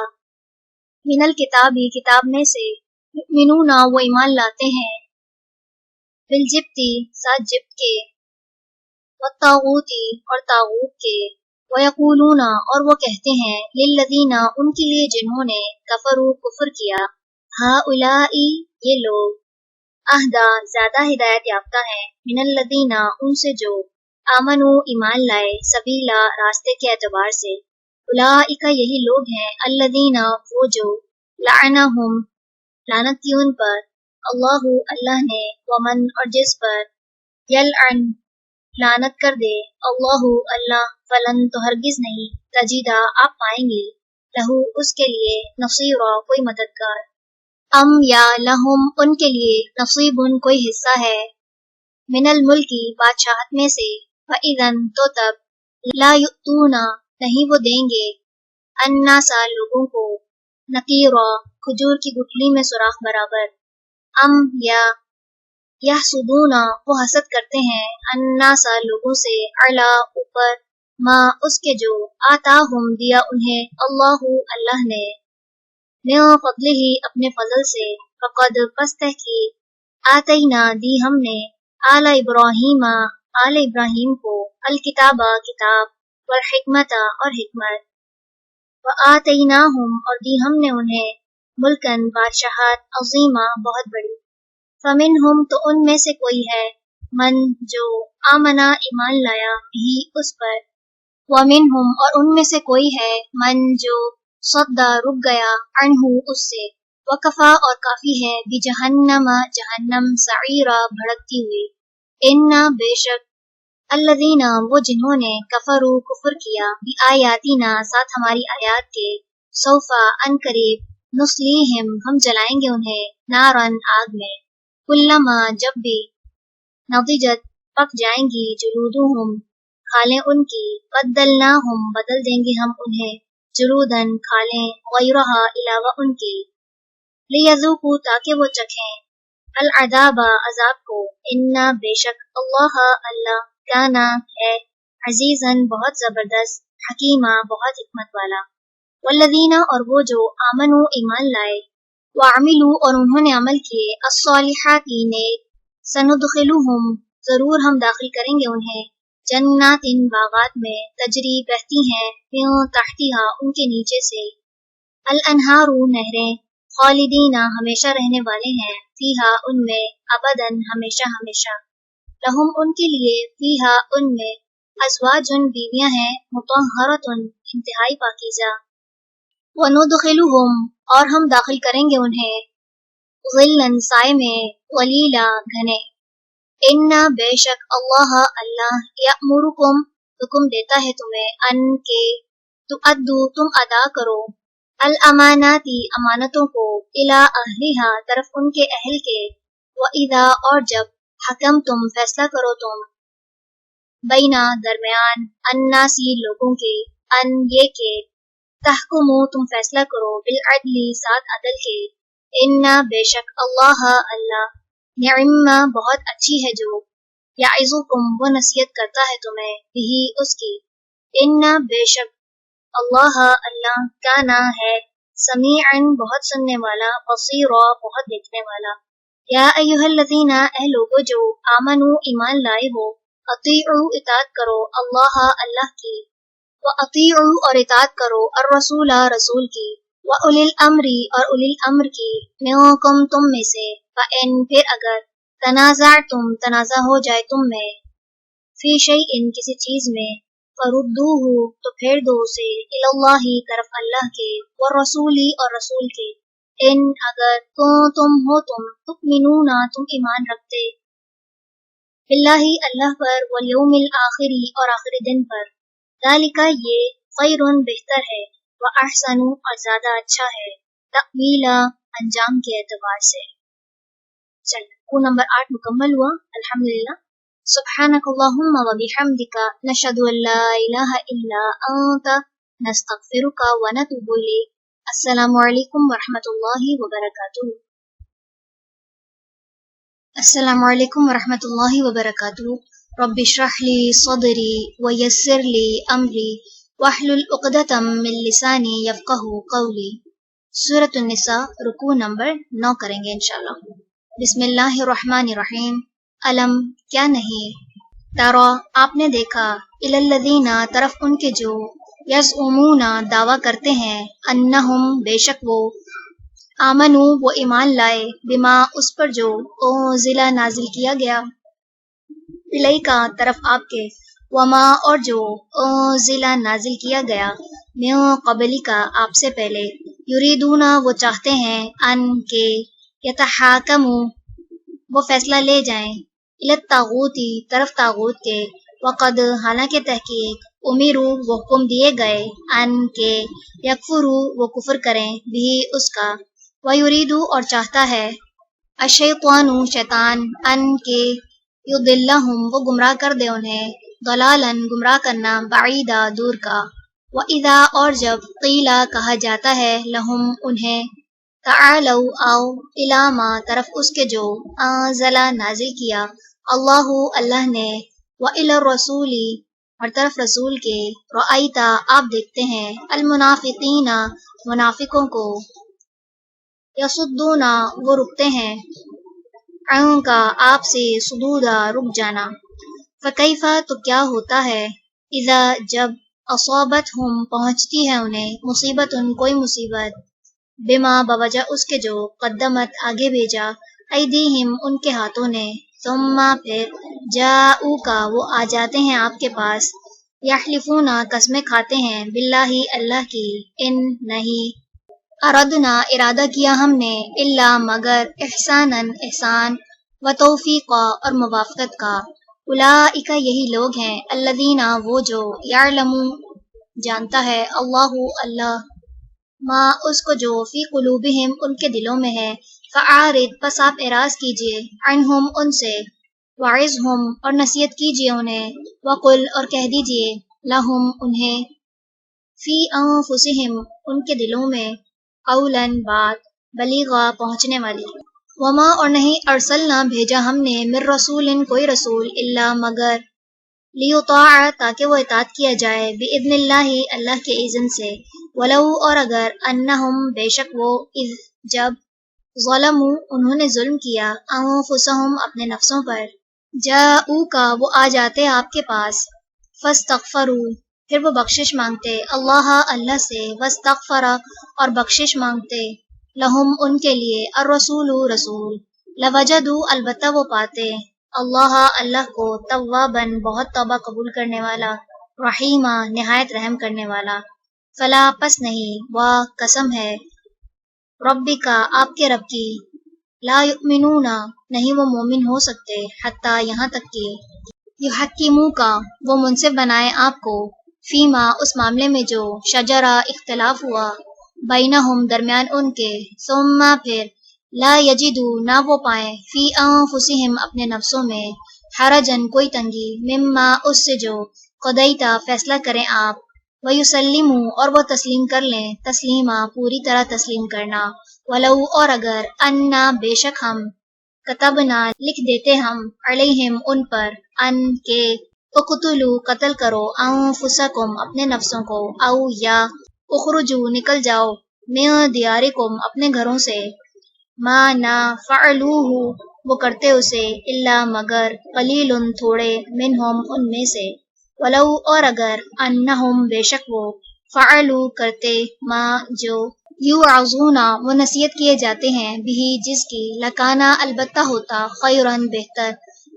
من الکتابی کتاب میں سے، یؤمنون وہ ایمان لاتے ہیں، بالجبتی ساتھ جبت کے، والطاغوتی اور طاغوت کے، ویقولون اور وہ کہتے ہیں، للذین ان کے لیے جنہوں نے، کفروا کفر کیا، ہؤلاء یہ لوگ، اہدا زیادہ ہدایت یافتہ ہیں، من الذین ان سے جو آمنو ایمان لائے، سبیلا راستے کے اعتبار سے، اولئک یہی لوگ ہیں، الذین وہ جو لعنہم لعنت کی ان پر، اللہ اللہ نے، ومن اور جس پر یلعن لعنت کر دے اللہ اللہ، فلن تو ہرگز نہیں، تجیدہ آپ پائیں گے، لہو اس کے لیے، نصیرا کوئی مددگار، ام یا لہم ان کے لیے، نصیب کوئی حصہ ہے، من الملکی بادشاہت میں سے، فَإِذَن تو تب، لا یؤتون نہیں وہ دیں گے، الناس لوگوں کو، نقیرا کھجور کی گٹھلی میں سوراخ برابر، ام یا یحسدون وہ حسد کرتے ہیں، الناس لوگوں سے، علی اوپر، ما اس کے جو آتاہم دیا انہیں، اللہ اللہ نے، من فضلہ اپنے فضل سے، فقد پس تحقیق، آتینا دی ہم نے، آل ابراہیم آل ابراہیم کو، الکتاب کتاب، والحکمت اور حکمت، وآتیناہم اور دی ہم نے انہیں، ملکن بادشاہت، عظیمہ بہت بڑی، فمنہم تو ان میں سے کوئی ہے، من جو آمنا ایمان لایا، بھی اس پر، ومنہم اور ان میں سے کوئی ہے، من جو صدا رک گیا، عنہ اس سے، وکفا اور کافی ہے، بجہنم جہنم، سعیرا بھڑکتی ہوئی، ان بے شک، الذین وہ جنہوں نے کفرو کفر کیا، بآیاتنا ساتھ ہماری آیات کے، سوفا ان قریب، نصلیہم ہم جلائیں گے انہیں، نارن آگ میں، کلما جب بھی، نضجت پک جائیں گی، جلودہم کھالیں ان کی، بدلناہم بدل دیں گے ہم انہیں، جلودن کھالیں، غیرہا علاوہ ان کی، لیذوقوا تاکہ وہ چکھیں، العذاب عذاب کو، انا بے شک، اللہ اللہ، کانا ہے، عزیزاً بہت زبردست، حکیمہ بہت حکمت والا، والذین اور وہ جو آمنو ایمان لائے، وعملوا اور انہوں نے عمل کیے، الصالحات نیک، سندخلہم ضرور ہم داخل کریں گے انہیں، جنات باغات میں، تجری بہتی ہیں، من تحتہا ان کے نیچے سے، الانہار نہریں، خالدین ہمیشہ رہنے والے ہیں، فیہا ان میں، ابداً ہمیشہ ہمیشہ، لہم ان کے لیے، فیہا ان میں، ازواج بیویاں ہیں، مطہرۃ انتہائی پاکیزہ، وندخلہم اور ہم داخل کریں گے انہیں، ظلن سائے میں، ظلیلا گھنے، ان بے شک اللہ اللہ، یأمرکم حکم دیتا ہے تمہیں، ان کے تؤدو تم ادا کرو، الاماناتی امانتوں کو، الی اہلہا طرف ان کے اہل کے، واذا اور جب، حکم تم فیصلہ کرو تم، بینا درمیان، الناسی لوگوں کے، ان یہ کہ، تحکمو تم فیصلہ کرو، بالعدل ساتھ عدل کے، ان بے شک اللہ اللہ، نعم بہت اچھی ہے جو، یعظکم وہ نصیحت کرتا ہے تمہیں، بھی اس کی، ان بے شک اللہ اللہ، کانا ہے، سمیعن بہت سننے والا، بصیرا بہت دیکھنے والا، یا ایھا الذین اے لوگو جو آمنو ایمان لائے ہو، اطیعوا اطاعت کرو، اللہ اللہ کی، واطیعوا اور اطاعت کرو، الرسول رسول کی، واولی الامر اور اولی الامر کی، منکم تم میں سے، فإن پھر اگر، تنازعتم تنازع ہو جائے تم میں، فی شیء کسی چیز میں، فردوہ تو پھیر دو اسے، الی اللہ طرف اللہ کے، والرسول اور رسول کے، ان اگر تم ہو تم، تؤمنون تم ایمان رکھتے، باللہ اللہ پر، والیوم الآخر اور آخری دن پر، ذالک یہ، خیر بہتر ہے، واحسن اور زیادہ اچھا ہے، تأویلا انجام کے اعتبار سے۔ چل کو نمبر 8 مکمل ہوا الحمدللہ۔ سبحانک اللہم و بحمدک، نشہد ان لا الہ الا انت، نستغفرک و نتوب الیک۔ السلام علیکم ورحمۃ اللہ وبرکاتہ۔ السلام علیکم ورحمۃ اللہ وبرکاتہ۔ رب اشرح لی صدری ویسر لی امری واحلل عقدۃ من لسانی یفقہوا قولی۔ سورۃ النساء رکوع نمبر 9 کریں گے انشاءاللہ۔ بسم اللہ الرحمن الرحیم۔ علم کیا نہیں، ترا آپ نے دیکھا، الی الذین طرف ان کے جو، یزعمون دعویٰ کرتے ہیں، انہم بے شک وہ، آمنو وہ ایمان لائے، بما اس پر جو ضلع نازل کیا گیا، الہی کا طرف آپ کے، وما اور جو ضلع نازل کیا گیا، من قبلی کا آپ سے پہلے، یریدون وہ چاہتے ہیں، ان کے یتحاکموا وہ فیصلہ لے جائیں، الی الطاغوتی طرف طاغوت کے، وقد حالانکہ تحقیق امیرو وہ حکم دیے گئے، ان کے یکفروا وہ کفر کریں، بھی اس کا، ویریدو اور چاہتا ہے، الشیطان شیطان، ان کے یضلہم وہ گمراہ کر دے انہیں، ضلالا گمراہ کرنا، بعیدا دور کا، وَإِذَا اور جب قیلا کہا جاتا ہے، لہم انہیں، تعالوا آؤ، الی ما طرف اس کے جو انزل نازل کیا، اللہ نے، وَإِلَى الرَّسُولِ اور طرف رسول کے، رأیتا آپ دیکھتے ہیں، المنافقین منافقوں کو، یصدون وہ رکتے ہیں، عنکا آپ سے، صدودا رک جانا، فکیفا تو کیا ہوتا ہے، اذا جب اصابتہم پہنچتی ہے انہیں، مصیبت کوئی مصیبت، بما بوجہ اس کے جو، قدمت آگے بھیجا، ایدیہم ان کے ہاتھوں نے، ثم پھر، جاؤکا وہ آ جاتے ہیں آپ کے پاس، یحلفون قسمیں کھاتے ہیں، باللہ اللہ کی، ان نہیں، اردنا ارادہ کیا ہم نے، الا مگر، احسانا احسان، و توفیقا اور موافقت کا، اولئک یہی لوگ ہیں، الذین وہ جو، یعلم جانتا ہے، اللہ ما اس کو جو، فی قلوبہم ان کے دلوں میں ہے، فاعرض پس آپ اعراض کیجئے، عنہم ان سے، وعظہم اور نصیحت کیجئے انہیں، وقل اور کہہ دیجئے، لہم انہیں، فی انفسہم ان کے دلوں میں، قولا بات، بلیغا پہنچنے والی، وما اور نہیں ارسلنا بھیجا ہم نے، من رسول کوئی رسول، الا مگر، لیطاع تاکہ وہ اطاعت کیا جائے، باذن اللہ اللہ کے اذن سے، ولو اور اگر، انہم بے شک وہ، اذ جب، ظلموا انہوں نے ظلم کیا، انفسہم اپنے نفسوں پر، جاؤکا وہ آ جاتے آپ کے پاس، فاستغفروا پھر وہ بخشش مانگتے، اللہ سے، واستغفر اور بخشش مانگتے، لہم ان کے لیے، الرسول رسول، لوجدوا البتہ وہ پاتے، اللہ کو، توابا بہت توبہ قبول کرنے والا، رحیما نہایت رحم کرنے والا، فلا پس نہیں، وا قسم ہے، ربی کا آپ کے رب کی، لا یؤمنون نہیں وہ مومن ہو سکتے، حتی یہاں تک کہ، یحکموا کا وہ منصف بنائے آپ کو، فیما اس معاملے میں جو، شجرا اختلاف ہوا، بینہم درمیان ان کے، ثم پھر، لا یجدو نہ وہ پائیں، فی انفسہم اپنے نفسوں میں، حرجن کوئی تنگی، مما اس سے جو، قضیتا فیصلہ کریں آپ، ویسلموا اور وہ تسلیم کر لیں، تسلیما پوری طرح تسلیم کرنا، ولو اور اگر، انا بے شک ہم، کتبنا لکھ دیتے ہم، علیہم ان پر، ان کے، اقتلوا قتل کرو، انفسکم اپنے نفسوں کو، او یا، اخرجو نکل جاؤ، من دیارکم اپنے گھروں سے، ما نہ، فعلوہ وہ کرتے اسے، الا مگر، قلیل تھوڑے، منہم ان میں سے، ولو اور اگر، انہم بے شک وہ، فعلوا کرتے، ما جو، یوعظون وہ نصیحت کیے جاتے ہیں، بھی جس کی، لکانا البتہ ہوتا، خیرن بہتر،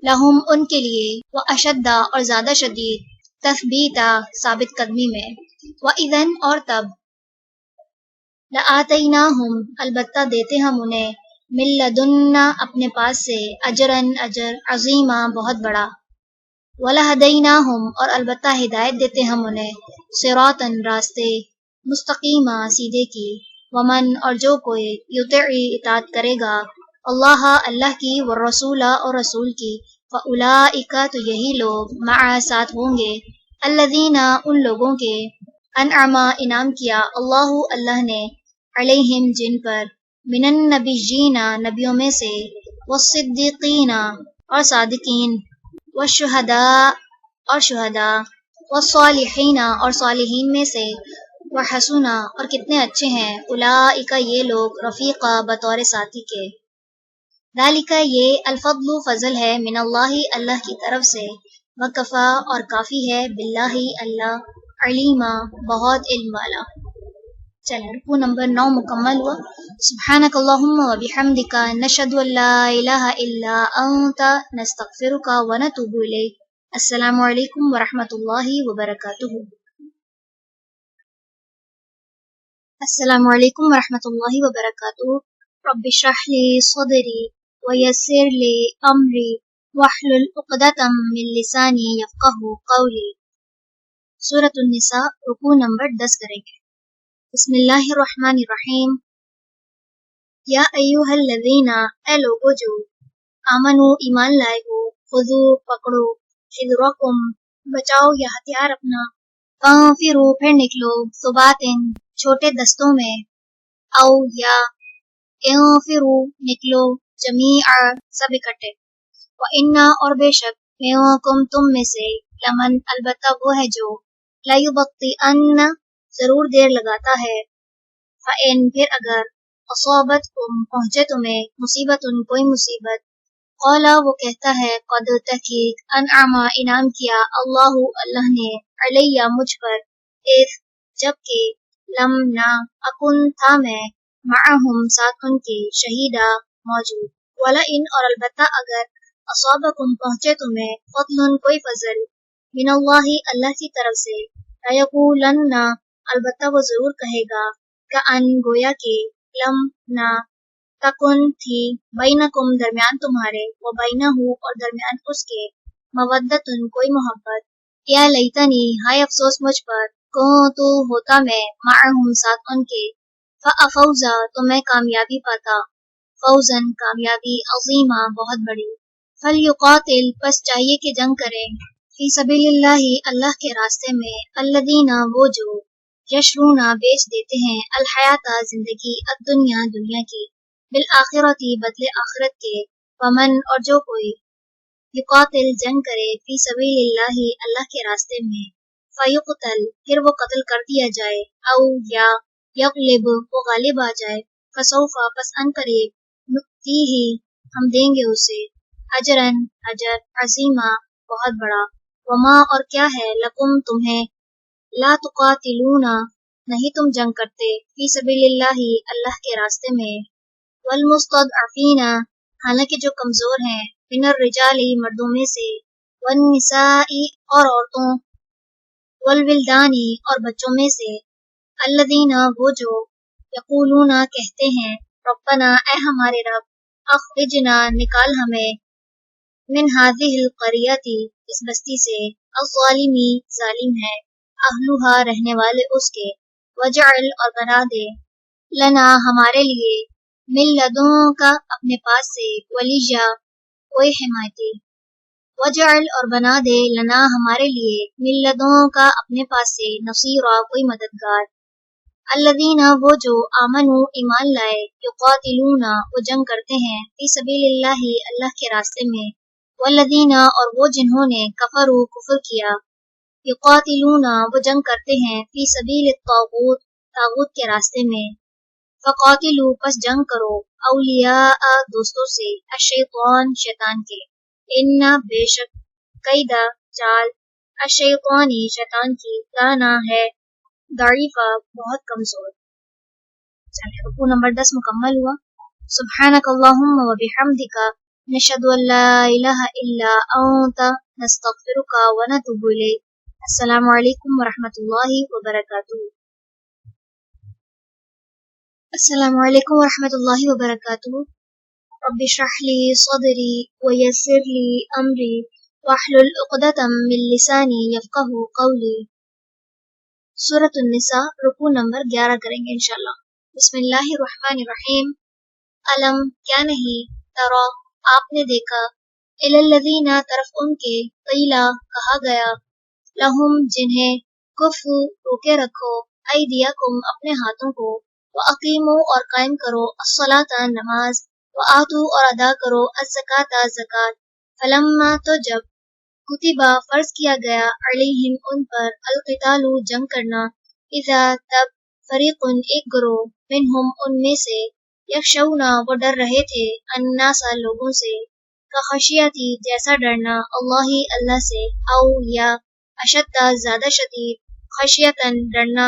لہم ان کے لیے، و اشدہ اور زیادہ شدید، تثبیتا ثابت قدمی میں، وَإِذًا اور تب، لآتیناہم البتہ دیتے ہم انہیں، من لدنا اپنے پاس سے، اجرن اجر، عظیما بہت بڑا، وَلَہَدَيْنَاهُمْ اور البتہ ہدایت دیتے ہم انہیں، صراطاً راستے، مستقیما سیدھے کی، ومن اور جو کوئی، یطیع اطاعت کرے گا، اللہ کی، والرسول اور رسول کی، فَأُولَئِکَ تو یہی لوگ، مع ساتھ ہوں گے، الذین ان لوگوں کے، انعم انعام کیا، اللہ نے، علیہم جن پر، من النبیین نبیوں میں سے، والصدیقین اور صادقین، والشہداء اور شہداء، والصالحین اور صالحین میں سے، وحسن اور کتنے اچھے ہیں، اولئک یہ لوگ، رفیقا بطور ساتھی کے، ذالک یہ، الفضل فضل ہے، من اللہ کی طرف سے، وکفا اور کافی ہے، باللہ اللہ، علیما بہت علم والا۔ چلیں رکوع نمبر 9 مکمل ہوا. سبحانک اللہم و بحمدک نشہد ان لا الہ الا انت نستغفرک و نتوب الیک. السلام علیکم ورحمۃ اللہ وبرکاتہ. السلام علیکم ورحمۃ اللہ وبرکاتہ. رب اشرح لی صدری ویسر لی امری واحلل عقدۃ من لسانی یفقہوا قولی. سورۃ النساء رکوع نمبر 10 کریں گے. بسم اللہ الرحمن الرحیم. یا ایہا الذین، اے لوگو جو آمنو ایمان لائے ہو، خذو پکڑو، حذرکم بچاؤ یا ہتھیار اپنا، فانفروا پھر نکلو، ثباتن چھوٹے دستوں میں، او یا انفروا نکلو، جمیعا سب اکٹھے، وَإِنَّا اور بے شک، منکم تم میں سے، لمن البتہ وہ ہے جو، لَيُبَطِّئَنَّ ضرور دیر لگاتا ہے، فَإِن پھر اگر، اصابتکم پہنچے تمہیں، مصیبتن کوئی مصیبت، قولا وہ کہتا ہے، قد تحقیق، انعم انعام کیا، اللہ نے، علیہ مجھ پر، اذ جبکہ، لم نہ اکن تھا میں، معہم ساتھ ان کے، شہیدہ موجود، وَلَئِن اور البتہ اگر، اصابکم پہنچے تمہیں، فضل کوئی فضل، من اللہ کی طرف سے، لَيَقُولَنَّ البتہ وہ ضرور کہے گا، کأن گویا کہ، لم نہ تکن تھی، بینکم درمیان تمہارے، و بینہ اور درمیان اس کے، مودتن کوئی محبت، یا لیتنی ہائے افسوس مجھ پر، کنتو ہوتا میں، معہم ساتھ ان کے، فافوزا تو میں کامیابی پاتا، فوزن کامیابی، عظیمہ بہت بڑی، فلیقاتل پس چاہیے کہ جنگ کریں، فی سبیل اللہ کے راستے میں، الذین وہ جو، یشرونا بیچ دیتے ہیں، الحیات زندگی، الدنیا دنیا کی، بالآخرتی بدلے آخرت کے، ومن اور جو کوئی، یقاتل جنگ کرے، فی سبیل اللہ کے راستے میں، فیقتل پھر وہ قتل کر دیا جائے، او یا یغلب وہ غالب آ جائے، فسوف پس ان قریب، نؤتیہ ہم دیں گے اسے، اجرن اجر، عظیمہ بہت بڑا، وما اور کیا ہے، لکم تمہیں، لا تقاتلون نہیں تم جنگ کرتے، فی سبیل اللہ کے راستے میں، والمستضعفین حالانکہ جو کمزور ہیں، من الرجال مردوں میں سے، والنساء اور عورتوں، والولدان اور بچوں میں سے، الذین وہ جو، یقولون کہتے ہیں، ربنا اے ہمارے رب، اخرجنا نکال ہمیں، من هذه القریۃ اس بستی سے، الظالمی ظالم ہے، اہلھا رہنے والے اس کے، وجعل اور بنا دے، لنا ہمارے لیے، من لدنک اپنے پاس سے، ولیہ کوئی حمایتی، وجعل اور بنا دے، لنا ہمارے لیے، من لدنک اپنے پاس سے، نصیرا کوئی مددگار، الذین وہ جو، آمنوا ایمان لائے، یقاتلون وہ جنگ کرتے ہیں، فی سبیل اللہ کے راستے میں، والذین اور وہ جنہوں نے، کفروا کفر کیا، یقاتلون وہ جنگ کرتے ہیں، فی سبیل الطاغوت طاغوت کے راستے میں، فقاتلوا پس جنگ کرو، اولیاء دوستوں سے، الشیطان شیطان کے، ان بے شک، قیدا چال، الشیطانی شیطان کی، کانا ہے، ضعیفہ بہت کمزور. چلیں رکوع نمبر 10 مکمل ہوا. سبحانک اللہم و بحمدک نشہد ان لا الہ الا انت نستغفرک و نتوب الیک. السلام علیکم ورحمۃ اللہ وبرکاتہ. السلام علیکم ورحمۃ اللہ وبرکاتہ. رب اشرح لی صدری ویسر لی امری واحلل عقدۃ من لسانی یفقہوا قولی. سورۃ النساء رکوع نمبر 11 کریں گے انشاءاللہ. بسم اللہ الرحمن الرحیم. علم کیا نہیں، ترا آپ نے دیکھا، الی الذین طرف ان کے، قیلا کہا گیا، لہم جنہیں، کفوا روکے رکھو، ایدیکم اپنے ہاتھوں کو، واقیموا اور قائم کرو، الصلاۃ نماز، وآتوا اور ادا کرو، الزکاۃ زکوٰۃ، فلما تو جب، کتبہ فرض کیا گیا، علیہم ان پر، القتال جنگ کرنا، اذا تب، فریق ایک گروہ، منہم ان میں سے، یخشون وہ ڈر رہے تھے، الناس لوگوں سے، کخشیتی جیسا ڈرنا، اللہ سے، او یا اشد زیادہ شدید، خشیتاً ڈرنا،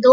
2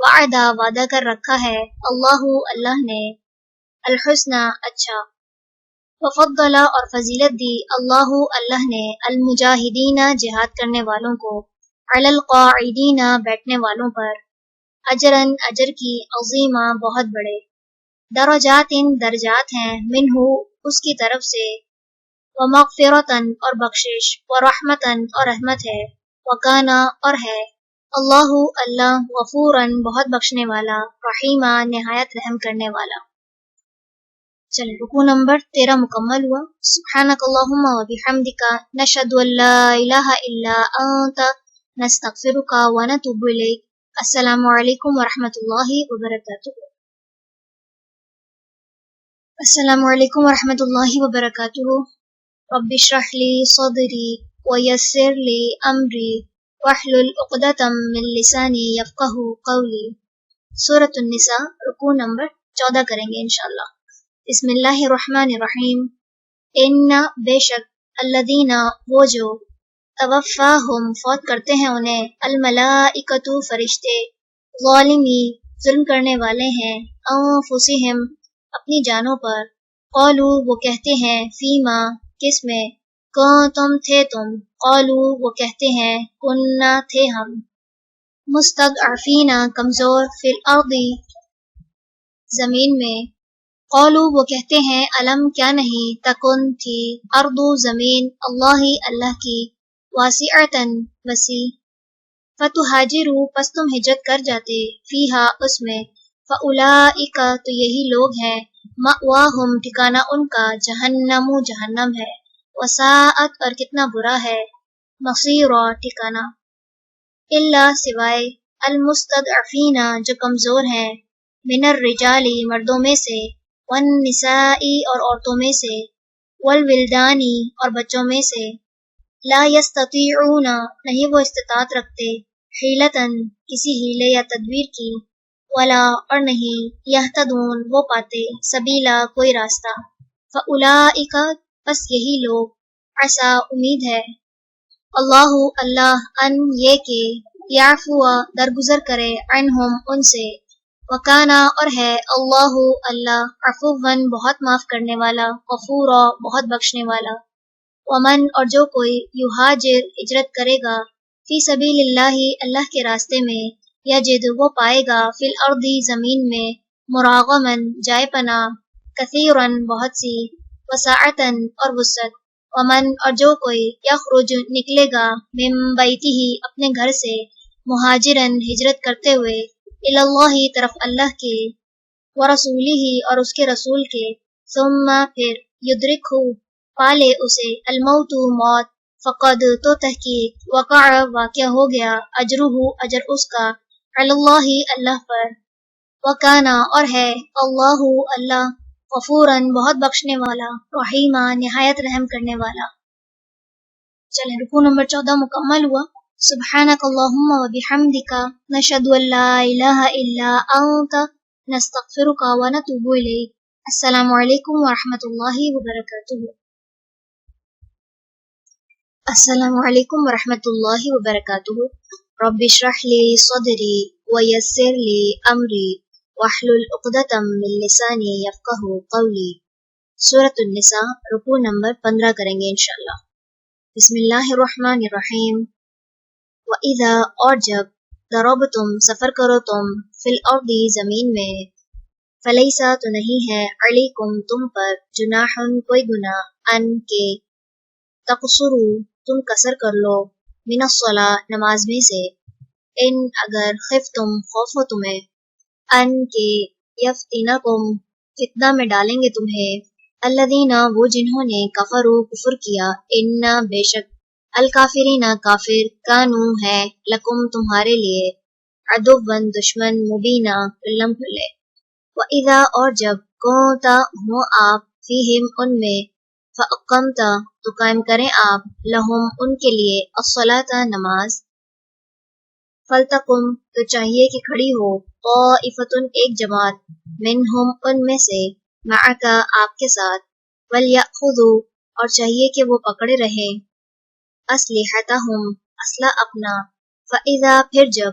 وعدہ وعدہ کر رکھا ہے، اللہ اللہ نے، الحسنى اچھا، وفضل اور فضیلت دی اللہ اللہ نے، المجاہدین جہاد کرنے والوں کو، علی القاعدین بیٹھنے والوں پر، اجرن اجر کی، عظیمہ بہت بڑے، درجات درجات ہیں، منہ اس کی طرف سے، ومغفرتن اور بخشش، ورحمتن اور رحمت ہے، وکانا اور ہے، اللہ اللہ غفورن بہت بخشنے والا، رحیمہ نہایت رحم کرنے والا۔ چلیں رکوع نمبر 13 مکمل ہوا۔ سبحانک اللہم و بحمدک نشہد ان لا الہ الا انت نستغفرک و نتوب الیک۔ السلام علیکم ورحمۃ اللہ وبرکاتہ۔ السلام علیکم ورحمۃ اللہ وبرکاتہ۔ رب اشرح لی صدری ویسر لی امری واحلل عقدۃ من لسانی یفقہوا قولی۔ سورۃ النساء رکوع نمبر 14 کریں گے انشاءاللہ۔ بسم اللہ الرحمن الرحیم۔ ان بے شک، الذین وہ جو، توفاہم فوت کرتے ہیں انہیں، الملائکۃ فرشتے، ظالمی ظلم کرنے والے ہیں، انفسہم اپنی جانوں پر، قالو وہ کہتے ہیں، فیما کس میں، کنتم تھے تم، قالو وہ کہتے ہیں، کننا تھے ہم، مستضعفین کمزور، فی الارض زمین میں، قالو وہ کہتے ہیں، علم کیا نہیں، تکن تھی، ارض زمین، اللہ اللہ کی، واسعتن وسیع، فتہاجروا پس تم ہجرت کر جاتے، فیہا اس میں، فاولئک تو یہی لوگ ہیں، مأواہم ٹھکانہ ان کا، جہنم جہنم ہے، وساءت اور کتنا برا ہے، مصیرا ٹھکانہ، الا سوائے، المستضعفین جو کمزور ہیں، من الرجال مردوں میں سے، والنساء اور عورتوں میں سے، والولدان اور بچوں میں سے، لا یستطیعون نہیں وہ استطاعت رکھتے، حیلتن کسی ہیلے یا تدبیر کی، ولا اور نہیں، یہتدون وہ پاتے، سبیلا کوئی راستہ، فاولئک پس یہی لوگ، عسیٰ امید ہے، اللہ اللہ ان یہ کہ، یعفو درگزر کرے، عنہم ان سے، وکانا اور ہے، اللہ اللہ عفواً بہت معاف کرنے والا، غفورا بہت بخشنے والا۔ ومن اور جو کوئی، یہاجر ہجرت کرے گا، فی سبیل اللہ اللہ کے راستے میں، یجد وہ پائے گا، فی الارض زمین میں، مراغمن جائے پناہ، کثیرن بہت سی، وسعتن اور وسعت۔ ومن اور جو کوئی، یخرج نکلے گا، من بیتہ اپنے گھر سے، مہاجرن ہجرت کرتے ہوئے، اللہ طرف اللہ کے، ورسولہ اور اس کے رسول کے، ثم پھر، یدرکہ پالے اسے، الموت موت، فقد تو تحقیق، وقع واقع ہو گیا، اجرہ اجر اس کا، علی اللہ اللہ پر، وکانا اور ہے، اللہ اللہ غفوراً بہت بخشنے والا، رحیمہ نہایت رحم کرنے والا۔ چلیں رکوع نمبر 14 مکمل ہوا۔ سبحانک اللہم و بحمدک نشہد ان لا الہ الا انت نستغفرک و نتوب الیک۔ السلام علیکم ورحمۃ اللہ وبرکاتہ۔ السلام علیکم ورحمۃ اللہ وبرکاتہ۔ رب اشرح لی صدری ویسر لی امری واحلل عقدۃ من لسانی یفقہوا قولی۔ سورۃ النساء رکوع نمبر 15 کریں گے انشاءاللہ۔ بسم اللہ الرحمن الرحیم۔ وَإِذَا اور جب، ضربتم سفر کرو تم، فی الارض زمین میں، فلیسا تو نہیں ہے، علیکم تم پر، جناح کوئی گناہ، ان کے، تقصروا تم قصر کر لو، من الصلاۃ نماز میں سے، ان اگر خفتم خوف ہو تمہیں، ان کے، یفتنکم فتنہ میں ڈالیں گے تمہیں، الذین وہ جنہوں نے، کفروا کفر کیا، ان بے شک، الکافرین کافر، کانو ہے، لکم تمہارے لیے، عدوًا دشمن، مبینہ علم کھلے۔ وَإِذَا اور جب، کونتا ہو آپ، فیہم ان میں، فَأَقَمْتَ تو قائم کریں آپ، لہم ان کے لیے، الصلاۃ نماز، فَلْتَقُمْ تو چاہیے کہ کھڑی ہو، طائفۃ ایک جماعت، منہم ان میں سے، معک آپ کے ساتھ، وَلْيَأْخُذُوا اور چاہیے کہ وہ پکڑے رہیں، اسلحتہم اسلحہ اپنا، فَإِذَا پھر جب،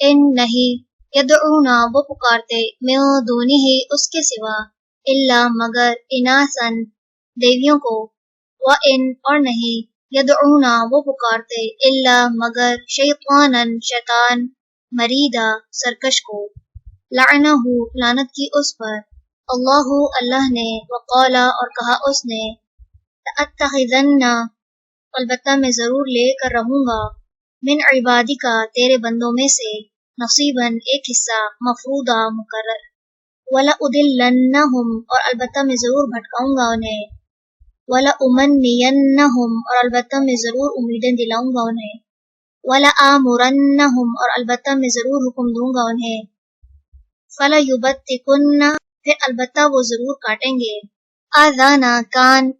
ان نہیں یدعونا وہ پکارتے من دونہی اس کے سوا الا مگر اناسن دیویوں کو وان اور نہیں یدعونا وہ پکارتے الا مگر شیطانن شیطان مریدا سرکش کو لعنہ لعنت کی اس پر اللہ اللہ نے وقالا اور کہا اس نے لأتخذن البتہ میں ضرور لے کر رہوں گا من عبادی کا تیرے بندوں میں سے نصیباً ایک حصہ مفروضہ مقرر وَلَأُضِلَّنَّهُمْ اور البتہ میں ضرور بھٹکاؤں گا انہیں وَلَأُمَنِّيَنَّهُمْ اور البتہ میں ضرور امیدیں دلاؤں گا انہیں وَلَآمُرَنَّهُمْ اور البتہ میں ضرور حکم دوں گا انہیں فَلَيُبَتِّكُنَّ پھر البتہ وہ ضرور کاٹیں گے آذَانَ کان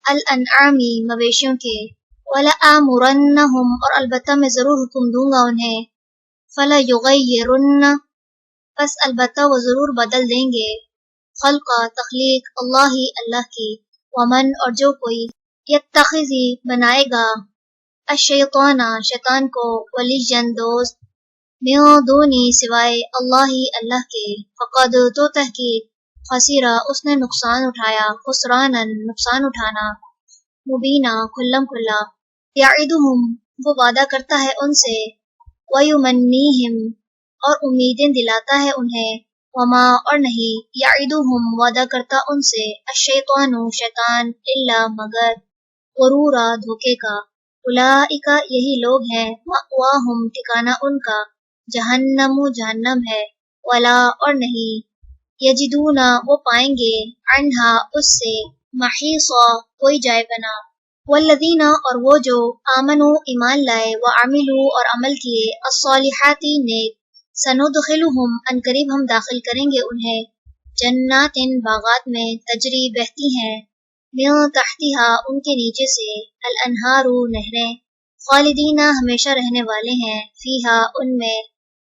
الانعامی مویشیوں کے وَلَآمُرَنَّهُمْ اور البتہ میں ضرور حکم دوں گا انہیں فَلَيُغَيِّرُنَّ پس البتہ وہ ضرور بدل دیں گے خلق تخلیق اللہ اللہ کی ومن اور جو کوئی یتخذی بنائے گا الشیطان شیطان کو ولیًا دوست من دونی سوائے اللہ اللہ کے فقد تو تحقیق خسیرہ اس نے نقصان اٹھایا خسرانا نقصان اٹھانا مبینہ کھلم کھلا یعدہم وہ وعدہ کرتا ہے ان سے ویمنیہم اور امیدیں دلاتا ہے انہیں وما اور نہیں یعدہم وعدہ کرتا ان سے الشیطان شیطان الا مگر غرورا دھوکے کا اولئک یہی لوگ ہیں مأواہم ٹھکانہ ان کا جہنم جہنم ہے ولا اور نہیں یجدونا وہ پائیں گے عنہا اس سے محیصا کوئی جائے بنا والذین اور وہ جو آمنوا ایمان لائے وعملوا اور عمل کیے الصالحات نیک سندخلہم عنقریب ہم داخل کریں گے انہیں جنات باغات میں تجری بہتی ہیں من تحتہا ان کے نیچے سے الانہار نہریں خالدین ہمیشہ رہنے والے ہیں فیہا ان میں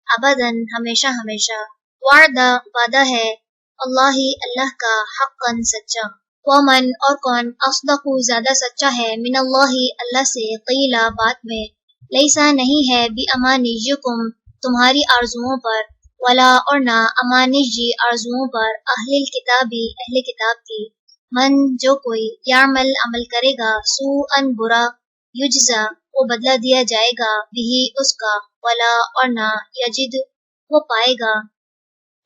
ابداً ہمیشہ ہمیشہ وعدہ وعدہ ہے اللہ اللہ کا حقا سچا ومن اور کون اصدق زیادہ سچا ہے من اللہ اللہ سے قیلا بات میں لیسا نہیں ہے بامانیکم تمہاری آرزوؤں پر ولا اور نہ امانجی آرزوؤں پر اہل کتاب کی من جو کوئی یعمل عمل کرے گا سوءا برا یجزا وہ بدلہ دیا جائے گا بھی اس کا ولا اور نہ یجد وہ پائے گا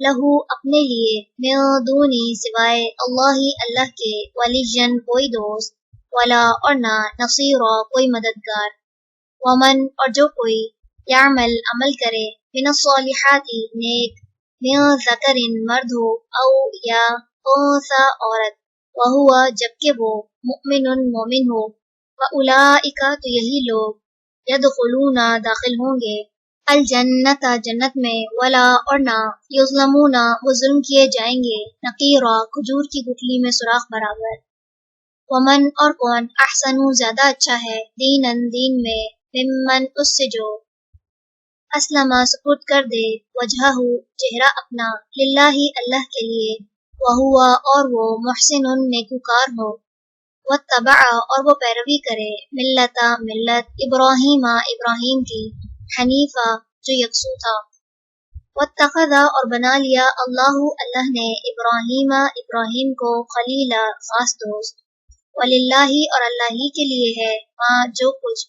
لہو اپنے لیے من دونی سوائے اللہ اللہ کے ولیًا کوئی دوست ولا اور نہ نصیرا کوئی مددگار ومن اور جو کوئی یعمل عمل کرے من الصالحات نیک من ذکر مرد ہو او یا انثى عورت وہوا جبکہ وہ مؤمن مومن ہو فاولئک تو یہی لوگ یدخلون داخل ہوں گے الجنت جنت میں ولا اور نہ یظلمون وہ ظلم کیے جائیں گے نقیرا کھجور کی گٹھلی میں سوراخ برابر ومن اور کون احسن زیادہ اچھا ہے دینن دین میں ممن اس سے جو اسلم سپرد کر دے وجہہ چہرہ اپنا للہ اللہ کے لیے وہوا اور وہ محسن نیکوکار ہو واتبع اور وہ پیروی کرے ملت ابراہیم کی حنیفہ جو یکسو تھا واتخذ اور بنا لیا اللہ نے ابراہیم کو خلیلا خاص دوست وللہ اور اللہ ہی کے لیے ہے ما جو کچھ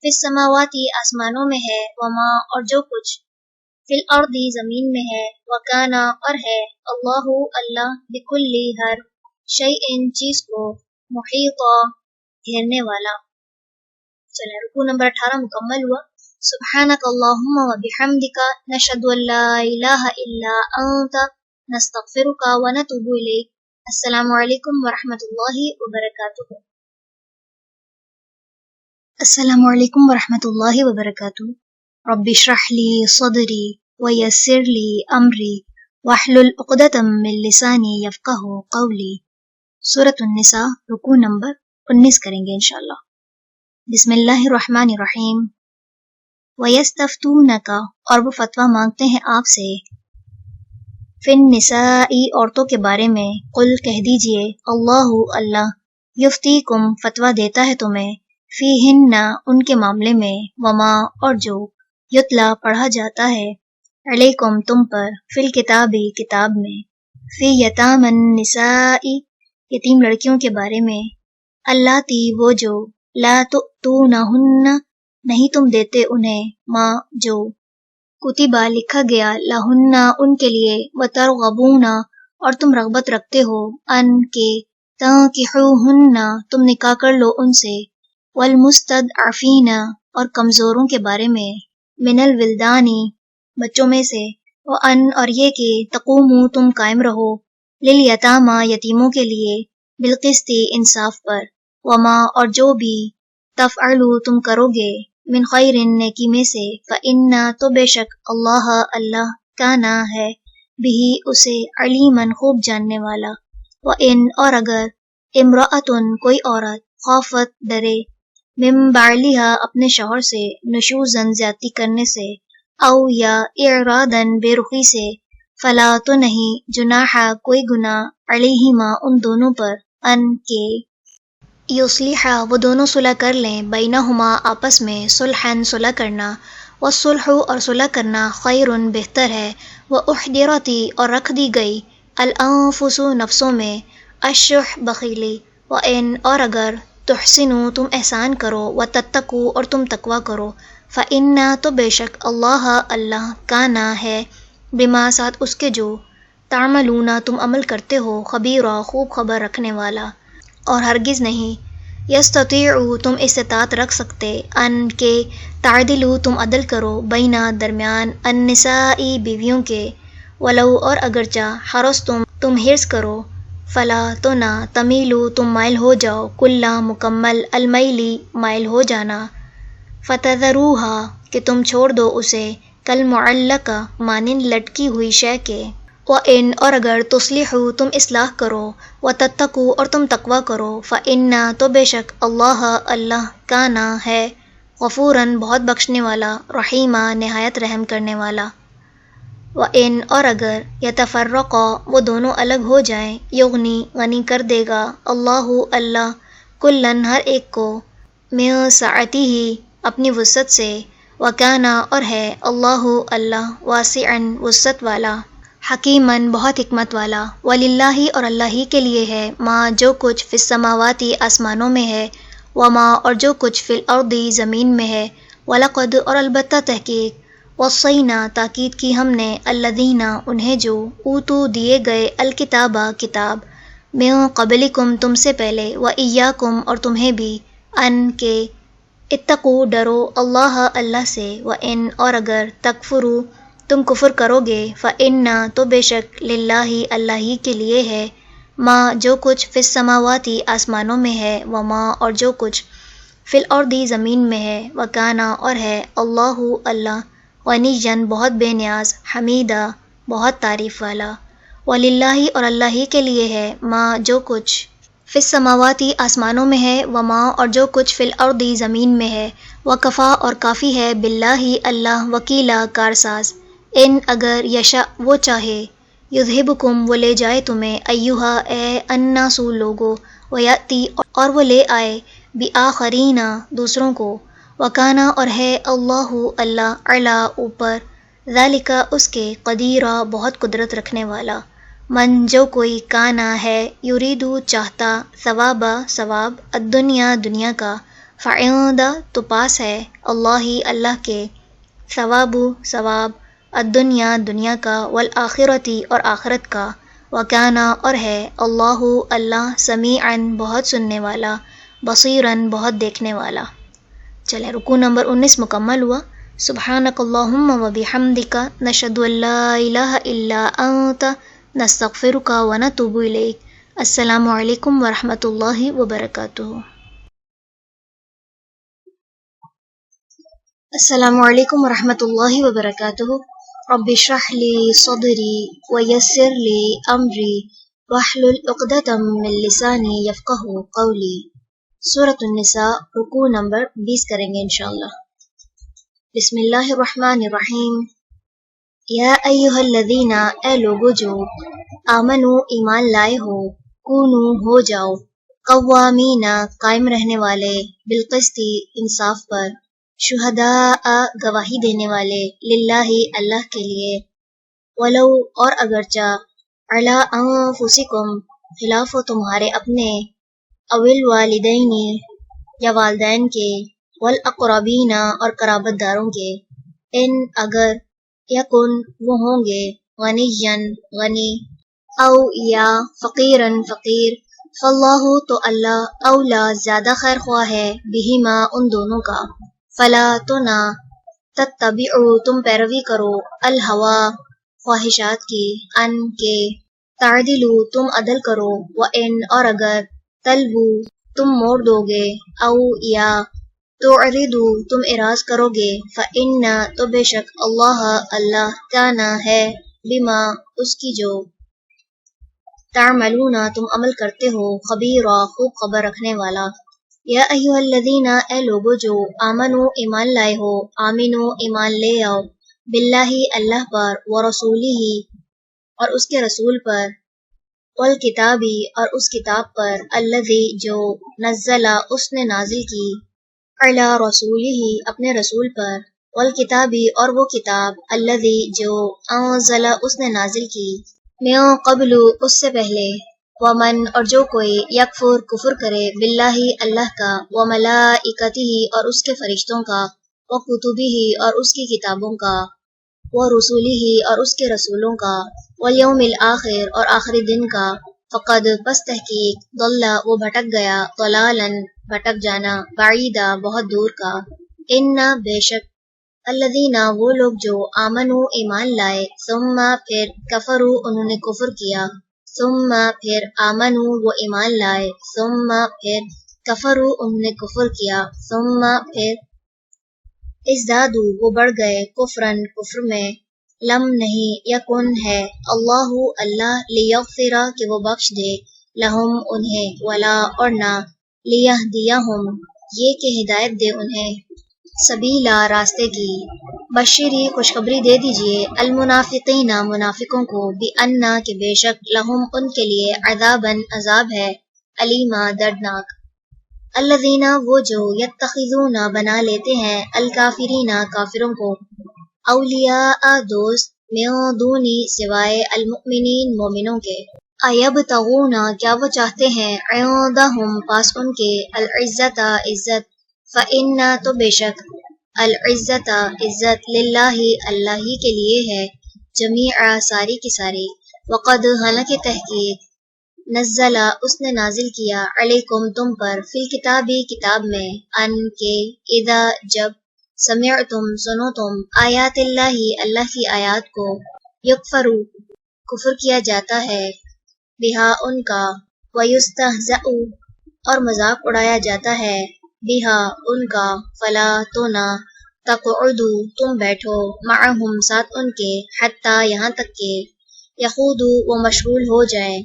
فی السماواتی آسمانوں میں ہے وما اور جو کچھ فی الارض زمین میں ہے وکانا اور ہے اللہ بکل ہر شیء چیز کو محیطا گھیرنے والا. چلیں رکوع نمبر 18 مکمل ہوا. سبحانک اللہم و بحمدک نشہد ان لا الہ الا انت نستغفرک و نتوب الیک. السلام علیکم ورحمۃ اللہ وبرکاتہ. السلام علیکم ورحمۃ اللہ وبرکاتہ. رب اشرح لی صدری ویسر لی امری واحلل عقدۃ من لسانی یفقہوا قولی. سورۃ النساء رکوع نمبر 19 کریں گے انشاءاللہ. بسم اللہ الرحمن الرحیم. وَيَسْتَفْتُونَكَ اور وہ فتویٰ مانگتے ہیں آپ سے فِي النِّسَاءِ عورتوں کے بارے میں. قل کہہ دیجئے اللہ یفتیکم فتویٰ دیتا ہے تمہیں فیہن ان کے معاملے میں وما اور جو یتلا پڑھا جاتا ہے علیکم تم پر، فی الکتابی کتاب میں، فی یتام النساء یتیم لڑکیوں کے بارے میں، اللاتی وہ جو، لا تؤتونہن نہیں تم دیتے انہیں، ما جو، کتبہ لکھا گیا، لہن ان کے لیے، وترغبون اور تم رغبت رکھتے ہو، ان کے، تنکحوہن تم نکاح کر لو ان سے، والمستضعفین اور کمزوروں کے بارے میں، من الولدانی بچوں میں سے، وان اور یہ کہ تقوموا تم قائم رہو، لیلیتامی یتیموں کے لیے، بالقسط انصاف پر، وما اور جو بھی، تفعلوا تم کرو گے، من خیر نیکی میں سے، فإن تو بے شک اللہ اللہ کانا ہے، بھی اسے علیمن خوب جاننے والا، وإن اور اگر، امرأتن کوئی عورت، خافت ڈرے، من بعلہا اپنے شوہر سے، نشوزن زیادتی کرنے سے، او یا اعرادن بے رخی سے، فلا تو نہیں، جناح کوئی گناہ، علیہما ان دونوں پر، ان کے، یصلحا وہ دونوں صلح کر لیں، بینہما آپس میں، صلحن صلح کرنا، والصلح اور صلح کرنا، خیر بہتر ہے، واحضرت اور رکھ دی گئی، الانفس نفسوں میں، الشح بخیلی، وان اور اگر، تحسنوا تم احسان کرو، وتتقوا اور تم تقوی کرو، فإن تو بے شک اللہ اللہ کانا ہے، بما ساتھ اس کے جو، تعملون تم عمل کرتے ہو، خبیرا خوب خبر رکھنے والا، اور ہرگز نہیں، یستطیعوا تم استطاعت رکھ سکتے، ان کے، تعدلوا تم عدل کرو، بینا درمیان، النساء بیویوں کے، ولو اور اگرچہ، حرصتم تم حرص کرو، فلا تو نہ، تمیلوا تم مائل ہو جاؤ، کلا مکمل، المیلی مائل ہو جانا، فتذروہا کہ تم چھوڑ دو اسے، کالمعلقہ مانند لٹکی ہوئی شے کے، وَإِنْ اور اگر، تصلحوا تم اصلاح کرو، وتتقوا اور تم تقوی کرو، فإن تو بے شک اللہ اللہ کانا ہے، غفوراً بہت بخشنے والا، رحیما نہایت رحم کرنے والا، وَإِنْ اور اگر، یتفرقا وہ دونوں الگ ہو جائیں، یغنی غنی کر دے گا، اللہ اللہ، کلن ہر ایک کو، من سعتہ اپنی وسعت سے، وکان اور ہے، اللہ اللہ، واسعاً وسعت والا، حکیماً بہت حکمت والا، وللہ اور اللہ ہی کے لیے ہے، ما جو کچھ فی السماوات آسمانوں میں ہے، وما اور جو کچھ فی الارض زمین میں ہے، ولقد اور البتہ تحقیق، وصینا تاکید کی ہم نے، الذین انہیں جو، اوتو دیے گئے، الکتابہ کتاب، من قبلکم تم سے پہلے، وایاکم اور تمہیں بھی، ان کے، اتقوا ڈرو، اللہ اللہ سے، وان اور اگر، تکفروا تم کفر کرو گے، فإن تو بے شک، للہ اللہ ہی کے لیے ہے، ما جو کچھ فی السماوات آسمانوں میں ہے، وما اور جو کچھ فی الارض زمین میں ہے، وکانا اور ہے، اللہ اللہ، غنیًا بہت بے نیاز، حمیدا بہت تعریف والا، وللہ اور اللہ ہی کے لیے ہے، ما جو کچھ فی السماوات آسمانوں میں ہے، وما اور جو کچھ فی الارض زمین میں ہے، وکفا اور کافی ہے، باللہ اللہ، وکیلا کارساز، ان اگر، یشاء وہ چاہے، یذہبکم وہ لے جائے تمہیں، ایہا اے الناس لوگو، ویاتی اور وہ لے آئے، بآخرین دوسروں کو، وکانا اور ہے، اللہ اللہ، علی اوپر، ذالک اس کے، قدیرا بہت قدرت رکھنے والا، من جو کوئی، کانا ہے، یریدو چاہتا، ثوابا ثواب، الدنیا دنیا کا، فعند تو پاس ہے، اللہ اللہ کے، ثواب ثواب، الدنیا دنیا کا، والآخرتی اور آخرت کا، وکانا اور ہے، اللہ اللہ، سمیعاً بہت سننے والا، بصیراً بہت دیکھنے والا۔ چلیں رکوع نمبر 19 مکمل ہوا۔ سبحانک اللہم و بحمدک، نشہد ان لا الہ الا انت، نستغفرک و نتوب الیک۔ السلام علیکم ورحمۃ اللہ وبرکاتہ۔ السلام علیکم ورحمۃ اللہ وبرکاتہ۔ رب اشرح لی صدری ویسر لی امری واحلل عقدۃ من لسانی یفقہوا قولی۔ سورۃ النساء، رکوع نمبر 20 کریں گے انشاءاللہ۔ بسم اللہ الرحمن الرحیم۔ یا ایہا الذین، اے لوگو جو، آمنو ایمان لائے ہو، کونو ہو جاؤ، قوامین قائم رہنے والے، بالقسط انصاف پر، شہداء گواہی دینے والے، للہ اللہ کے لیے، ولو اور اگرچہ، علی انفسکم خلاف ہو تمہارے اپنے، اول والدین یا والدین کے، والاقربین اور قرابت داروں کے، ان اگر یکن وہ ہوں گے، غنیًا غنی، او یا فقیرن فقیر، فاللہ تو اللہ اولا زیادہ خیر خواہ ہے، بہما ان دونوں کا، فلا تو نہ، تتبعوا تم پیروی کرو، الہوا خواہشات کی، ان کے، تعدلو تم عدل کرو، وان اور اگر، تلوو تم موڑ دو گے، او یا تعرضو تم اعراض کرو گے، فإن تو بے شک اللہ اللہ کان ہے، بما اس کی جو تعملون تم عمل کرتے ہو، خبیرا خوب خبر رکھنے والا۔ یا ایھا الذین اے لوگو جو آمنو ایمان لائے ہو، آمنو ایمان لے آؤ، باللہ اللہ پر، ورسولہ اور اس کے رسول پر، والکتابی اور اس کتاب پر، الذی جو نزل اس نے نازل کی، علی رسولہ اپنے رسول پر، والکتابی اور وہ کتاب، الذی جو انزل اس نے نازل کی، من قبل اس سے پہلے، ومن اور جو کوئی یکفر کفر کرے، باللہ اللہ کا، وملائکتہ اور اس کے فرشتوں کا، وکتبہ اور اس کی کتابوں کا، ورسلہ اور اس کے رسولوں کا، والیوم الآخر اور آخری دن کا، فقد پس تحقیق، ضل وہ بھٹک گیا، ضلالا بھٹک جانا، بعیدا بہت دور کا، ان بے شک، الذین وہ لوگ جو آمنو ایمان لائے، ثم پھر کفروا انہوں نے کفر کیا، ثم پھر آمنو وہ ایمان لائے، ثم پھر کفروا انہوں نے کفر کیا، ثم پھر ازدادوا وہ بڑھ گئے، کفرن کفر میں، لم نہیں یکن ہے، اللہ اللہ لیغفر کہ وہ بخش دے، لہم انہیں، ولا اور نہ، لیہدیہم یہ کہ ہدایت دے انہیں، سبیلا راستے کی، بشری خوشخبری دے دیجئے، المنافقین منافقوں کو، بأن کہ بے شک، لہم ان کے لیے، عذابا عذاب ہے، علیما دردناک، الذین وہ جو یتخذون بنا لیتے ہیں، الکافرین کافروں کو، اولیاء دوست، من دونی سوائے، المؤمنین مومنوں کے، ایبتغون کیا وہ چاہتے ہیں، عندہم پاس ان کے، العزت عزت، فإن تو بے شک، العزت عزت، للہ اللہ ہی کے لیے ہے، جمیعا ساری کی ساری، وقد حالانکہ تحقیق، نزل اس نے نازل کیا، علیکم تم پر، فی الکتابی کتاب میں، ان کے، اذا جب، سمعتم سنو تم، آیات اللہ اللہ کی آیات کو، یکفرو کفر کیا جاتا ہے، بہا ان کا، ویستہزأ اور مذاق اڑایا جاتا ہے، بہا ان کا، فلا تو نہ، تقعدوا تم بیٹھو، معہم ساتھ ان کے، حتی یہاں تک کہ، یخوضوا وہ مشغول ہو جائیں،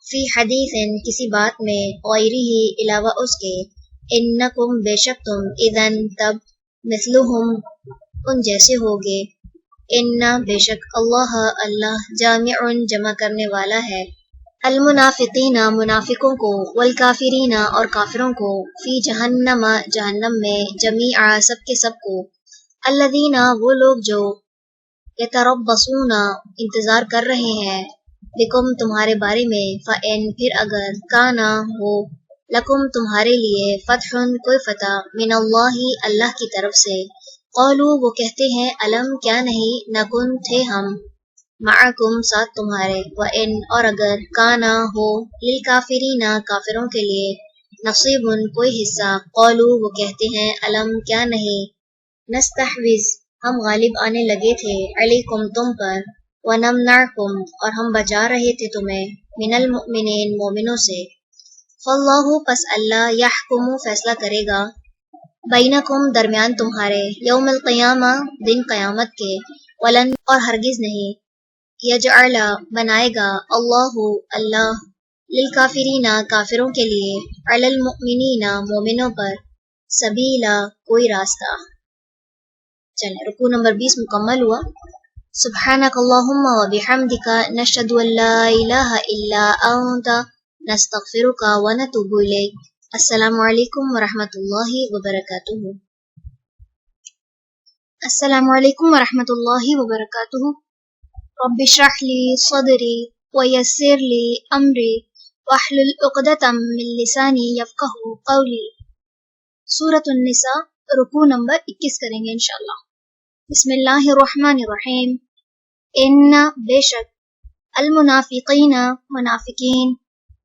فی حدیث کسی بات میں، غیرہ علاوہ اس کے، انکم بے شک تم، اذن تب، مثلہم ان جیسے ہوگے، ان بے شک اللہ اللہ جامع جمع کرنے والا ہے، المنافقین منافقوں کو، والکافرین اور کافروں کو، فی جہنم جہنم میں، جمیعا سب کے سب کو، الذین وہ لوگ جو، یتربصون انتظار کر رہے ہیں، بکم تمہارے بارے میں، فإن پھر اگر، کانا ہو، لکم تمہارے لیے، فتح کوئی فتح، من اللہ اللہ کی طرف سے، قالوا وہ کہتے ہیں، علم کیا نہیں، نکن تھے ہم، معکم ساتھ تمہارے، وإن اور اگر، کانا ہو، للکافرین کافروں کے لیے، نصیب کوئی حصہ، قالوا وہ کہتے ہیں، علم کیا نہیں، نستحوذ ہم غالب آنے لگے تھے، علیکم تم پر، ونمنعکم اور ہم بچا رہے تھے تمہیں، من المؤمنین مومنوں سے، فاللہ پس اللہ، یحکم فیصلہ کرے گا، بینکم درمیان تمہارے، یوم القیامہ دن قیامت کے، ولن اور ہرگز نہیں، یجعل بنائے گا، اللہ اللہ، للکافرین کافروں کے لیے، علی المؤمنین مومنوں پر، سبیلا کوئی راستہ۔ چلیں رکوع نمبر 20 مکمل ہوا۔ سبحانک اللہم و بحمدک، نشہد ان لا الہ الا انت، نستغفرک و نتوب الیک۔ السلام علیکم ورحمۃ اللہ وبرکاتہ۔ السلام علیکم ورحمۃ اللہ وبرکاتہ. رب اشرح لی صدری ویسر لی امری واحلل عقدۃ من لسانی یفقہوا قولی. سورۃ النساء رکوع نمبر 21 کریں گے انشاءاللہ. بسم اللہ الرحمن الرحیم. ان بے شک المنافقین منافقین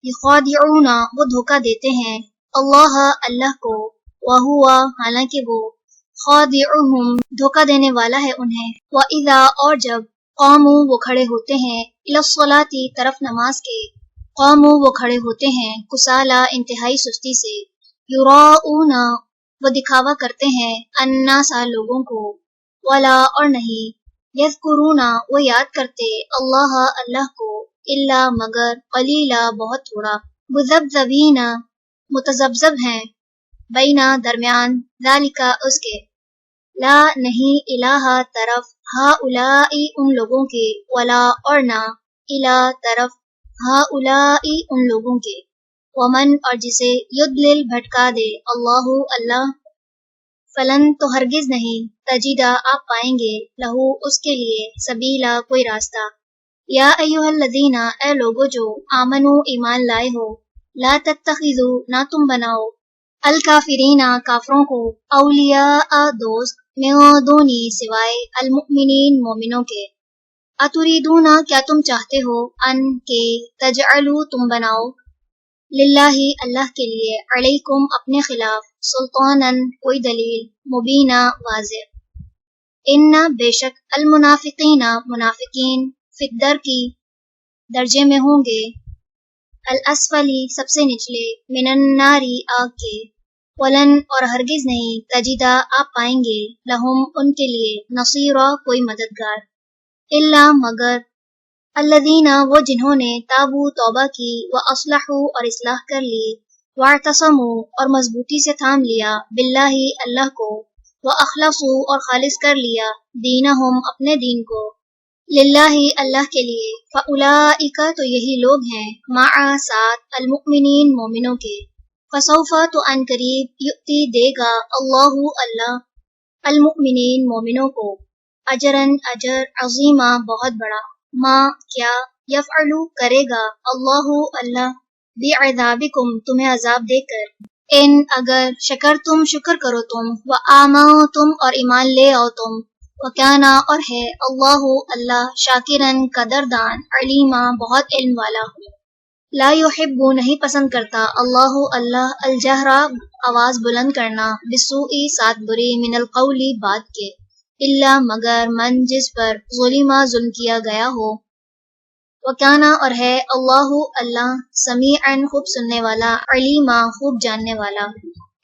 یخادعون وہ دھوکہ دیتے ہیں اللہ اللہ کو وہوا حالانکہ وہ خادعهم دھوکہ دینے والا ہے انہیں. وَإِذَا اور جب قاموا وہ کھڑے ہوتے ہیں إِلَى الصَّلَاةِ طرف نماز کے قاموا وہ کھڑے ہوتے ہیں کسالى انتہائی سستی سے یراؤون وہ دکھاوا کرتے ہیں الناس لوگوں کو ولا اور نہیں یذکرون وہ یاد کرتے اللہ اللہ کو الا مگر قلیلا بہت تھوڑا مذبذبین متذبذب ہیں بینا درمیان ذالک اس کے لا نہیں الہ طرف ہاؤلائی ان لوگوں کے ولا اور نہ الہ طرف ہاؤلائی ان لوگوں کے ومن اور جسے یضلل بھٹکا دے اللہ اللہ فلن تو ہرگز نہیں تجیدہ آپ پائیں گے لہو اس کے لیے سبیلا کوئی راستہ. یا ایھا الذین اے لوگو جو آمنو ایمان لائے ہو لا تتخذوا نہ تم بناؤ الکافرین کافروں کو اولیاء دوست من دونی سوائے المؤمنین مومنوں کے. اتریدون کیا تم چاہتے ہو ان کے تجعلوا تم بناؤ للہ اللہ کے لیے علیکم اپنے خلاف سلطانا کوئی دلیل مبینہ واضح. ان بے شک المنافقین منافقین فی الدرکی درجے میں ہوں گے الاسفلی سب سے نچلے من الناری آگ کے ولن اور ہرگز نہیں تجدہ آپ پائیں گے لہم ان کے لیے نصیرا کوئی مددگار الا مگر الذین وہ جنہوں نے تابو توبہ کی واصلحوا اور اصلاح کر لی واعتصموا اور مضبوطی سے تھام لیا باللہ اللہ کو واخلصوا اور خالص کر لیا دینہم اپنے دین کو للہ اللہ کے لیے فاولئک تو یہی لوگ ہیں مع ساتھ المؤمنین مومنوں کے فسوف تو ان قریب یؤتی دے گا اللہ اللہ المؤمنین مومنوں کو اجرن اجر عظیمہ بہت بڑا ما کیا یفعل کرے گا اللہ اللہ بعذابکم تمہیں عذاب دے کر ان اگر شکر تم شکر کرو تم وآمنتم اور ایمان لے آؤ تم وکانا اور ہے اللہ اللہ شاکرن قدردان علیما بہت علم والا ہو. لا یحب نہیں پسند کرتا اللہ اللہ الجہرا آواز بلند کرنا بالسوء ساتھ بری من القول بات کے الا مگر من جس پر ظلم ظلم کیا گیا ہو. وکانا اور ہے اللہ اللہ سمیعا خوب سننے والا علیما خوب جاننے والا.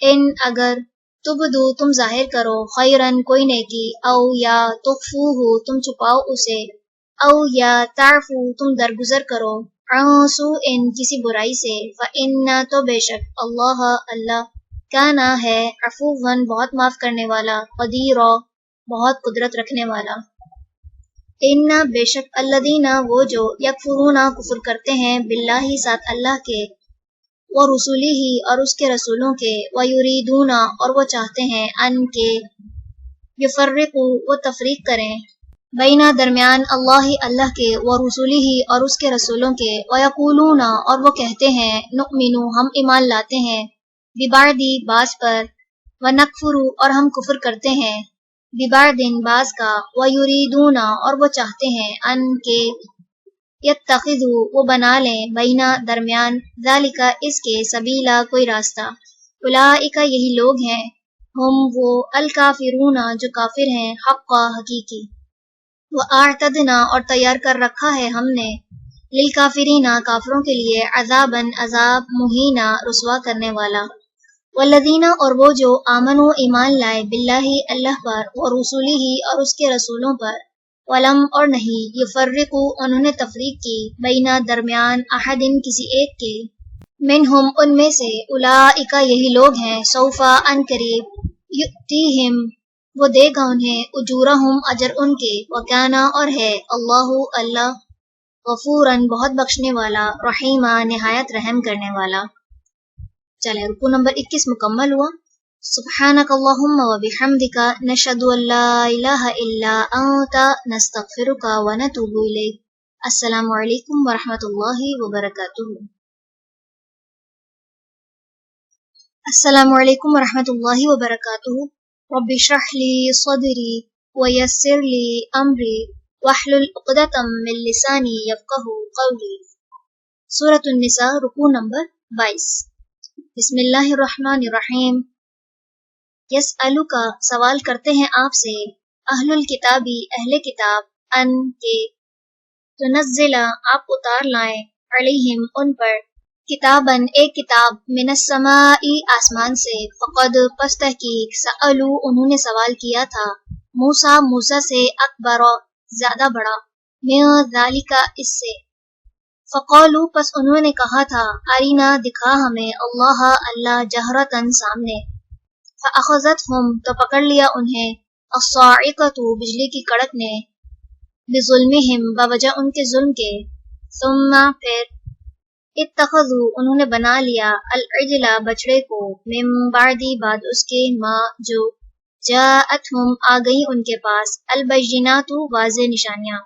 ان اگر تبدو تم ظاہر کرو خیرن کوئی نیکی او یا تخفوہ تم چھپاؤ اسے او یا تعفو تم درگزر کرو عن سوء کسی برائی سے فإن تو بے شک اللہ اللہ کانا ہے عفوا بہت معاف کرنے والا قدیرا بہت قدرت رکھنے والا. ان بے شک الذین وہ جو یکفرون کفر کرتے ہیں باللہ ساتھ اللہ کے ورسولہ اور اس کے رسولوں کے ویریدون اور وہ چاہتے ہیں ان کے یفرقوا وہ تفریق کریں بینا درمیان اللہ اللہ کے ورسولہ اور اس کے رسولوں کے ویقولون اور وہ کہتے ہیں نؤمن ہم ایمان لاتے ہیں ببعض بعض پر ونکفر اور ہم کفر کرتے ہیں ببعض بعض کا ویریدون اور وہ چاہتے ہیں ان کے یتخذوا وہ بنا لیں بینا درمیان ذالک اس کے سبیلا کوئی راستہ. اولئک یہی لوگ ہیں ہم وہ الکافرون جو کافر ہیں حقا حقیقی. وَأَعْتَدْنَا اور تیار کر رکھا ہے ہم نے للکافرین کافروں کے لیے عذاباً عذاب مہینا رسوا کرنے والا. والذین اور وہ جو آمنوا ایمان لائے باللہ اللہ پر ورسولہ اور اس کے رسولوں پر ولم اور نہیں یفرقوا انہوں نے تفریق کی بینا درمیان احد کسی ایک کے منہم ان میں سے اولئک یہی لوگ ہیں سوف ان قریب یؤتیہم وہ دے گا انہیں اجورہم اجر ان کے وکانا اور ہے اللہ اللہ غفوراً بہت بخشنے والا رحیمہ نہایت رحم کرنے والا. چلے رکوع نمبر 21 مکمل ہوا. سبحانك اللهم وبحمدك نشهد أن لا إله إلا أنت نستغفرك ونتوب إليك. السلام علیکم ورحمۃ اللہ وبرکاتہ. السلام علیکم ورحمۃ اللہ وبرکاتہ. رب اشرح لی صدری ویسر لی امری واحلل عقدۃ من لسانی یفقہوا قولی. سورۃ النساء، رکوع نمبر 22. بسم اللہ الرحمن الرحیم. یسألک، سوال کرتے ہیں آپ سے، اہل الکتابی، اہل کتاب، ان کے، تنزل، آپ اتار لائیں، علیہم، ان پر، کتابن، ایک کتاب، من السماء، آسمان سے، فقد، پس تحقیق، سألو، انہوں نے سوال کیا تھا، موسیٰ سے، اکبر، زیادہ بڑا، من ذالک، اس سے، فقالو، پس انہوں نے کہا تھا، ارینا، دکھا ہمیں، اللہ جہرتن، سامنے، فأخذتہم، تو پکڑ لیا انہیں، الصاعقۃ، بجلی کی کڑک نے، بظلمہم، بوجہ ان کے ظلم کے، ثم، پھر، اتخذوا، انہوں نے بنا لیا، العجل، بچڑے کو، من بعد، بعد اس کے، ما، جو، جاءتہم، آ گئی ان کے پاس، البینات، واضح نشانیاں،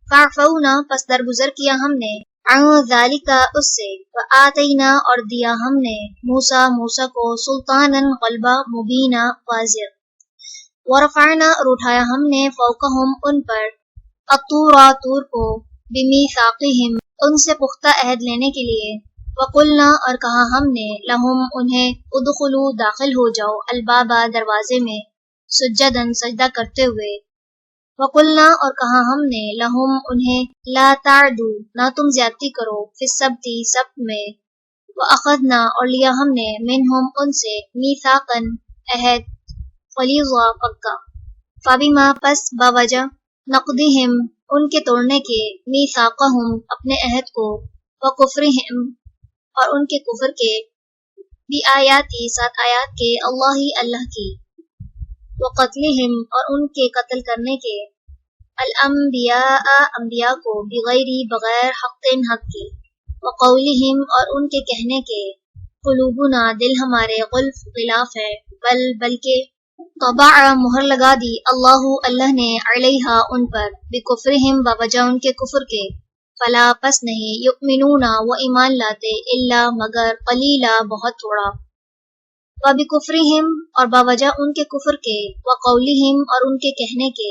فاعفونا، پس درگزر کیا ہم نے، عن ذالک، اس سے، وآتینا، اور دیا ہم نے، موسیٰ کو، سلطانا، غلبہ، مبینہ، واضح، ورفعنا، اور اٹھایا ہم نے، فوقہم، ان پر، الطور، طور کو، بمیثاقہم، ان سے پختہ عہد لینے کے لیے، وقلنا، اور کہا ہم نے، لہم، انہیں، ادخلوا، داخل ہو جاؤ، الباب، دروازے میں، سجدن، سجدہ کرتے ہوئے، وقلنا، اور کہا ہم نے، لہم، انہیں، لا تعدوا، نہ تم زیادتی کرو، فی السبت، سبت میں، واخذنا، اور لیا ہم نے، منہم، ان سے، میثاقا، عہد، غلیظا، پکا، فبما، پس، بوجہ، نقضہم، ان کے توڑنے کے، میثاقہم، اپنے عہد کو، وکفرہم، اور ان کے کفر کے، بآیاتی، ساتھ آیات کے، اللہ کی، وقتلہم، اور ان کے قتل کرنے کے، الانبیاء، انبیاء کو، بغیر، بغیر، حق کی، وقولہم، اور ان کے کہنے کے، قلوبنا، دل ہمارے، غلف، غلاف ہے، بلکہ، طبع، مہر لگا دی، اللہ نے، علیہا، ان پر، بکفرہم، بوجہ ان کے کفر کے، فلا، پس نہیں، یؤمنون، وہ ایمان لاتے، الا، مگر، قلیلا، بہت تھوڑا، وبکفرہم، اور بوجہ ان کے کفر کے، وقولہم، اور ان کے کہنے کے،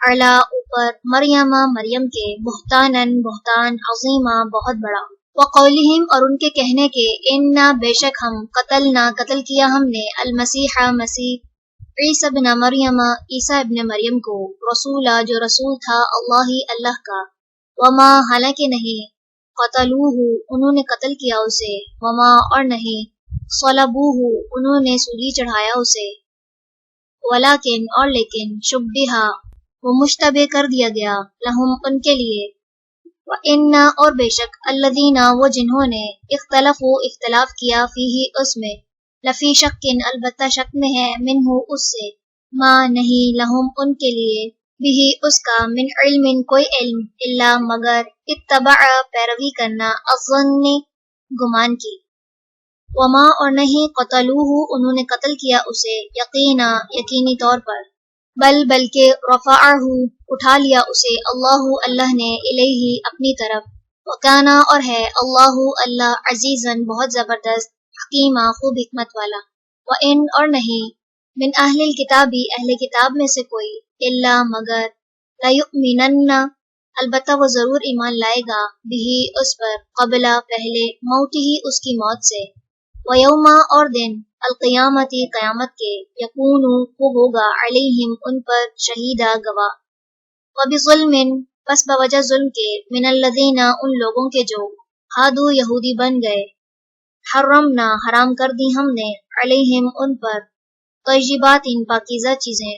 علی، اوپر، مریم کے، بہتانن، بہتان، عظیما، بہت بڑا، وقولہم، اور ان کے کہنے کے، انا، بے شک ہم، قتل کیا ہم نے، المسیح، مسیح، عیسی ابن مریم، عیسیٰ ابن مریم کو، رسولا، جو رسول تھا، اللہ کا، وما، حالانکہ نہیں، قتلوہ، انہوں نے قتل کیا اسے، وما، اور نہیں، صلبوہ، انہوں نے سولی چڑھایا اسے، ولیکن، اور لیکن، شبہا، وہ مشتبہ کر دیا گیا، لہم، ان کے لیے، وَإِنَّ، اور بے شک، الذین، وہ جنہوں نے، اختلاف کیا، فیہ، اس میں، لفی شکن، البتہ شک میں ہے، منہ، اس سے، ما، نہیں، لہم، ان کے لیے، بھی، اس کا، من علم، کوئی علم، الا، مگر، اتبع، پیروی کرنا، الظن، گمان کی، وما، اور نہیں، قتلوہ، انہوں نے قتل کیا اسے، یقینا، یقینی طور پر، بلکہ، رفعہ، اٹھا لیا اسے، اللہ نے، الیہ، اپنی طرف، وکانا، اور ہے، اللہ، عزیزاً، بہت زبردست، حکیمہ، خوب حکمت والا، وَإِنْ، اور نہیں، من اہل الکتابی، اہل کتاب میں سے کوئی، الا، مگر، لَيُؤْمِنَنَّ، البتہ وہ ضرور ایمان لائے گا، بھی، اس پر، قبل، پہلے، موتہ، اس کی موت سے، وَيَوْمَ، اور دن، القیامت، قیامت کے، یکون، وہ ہوگا، علیہم، ان پر، شہیدہ، گواہ، وَبِظُلْمٍ، پس بوجہ ظلم کے، من الذین، ان لوگوں کے جو، ہادو، یہودی بن گئے، حرمنا، حرام کر دی ہم نے، علیہم، ان پر، طیبات، پاکیزہ چیزیں،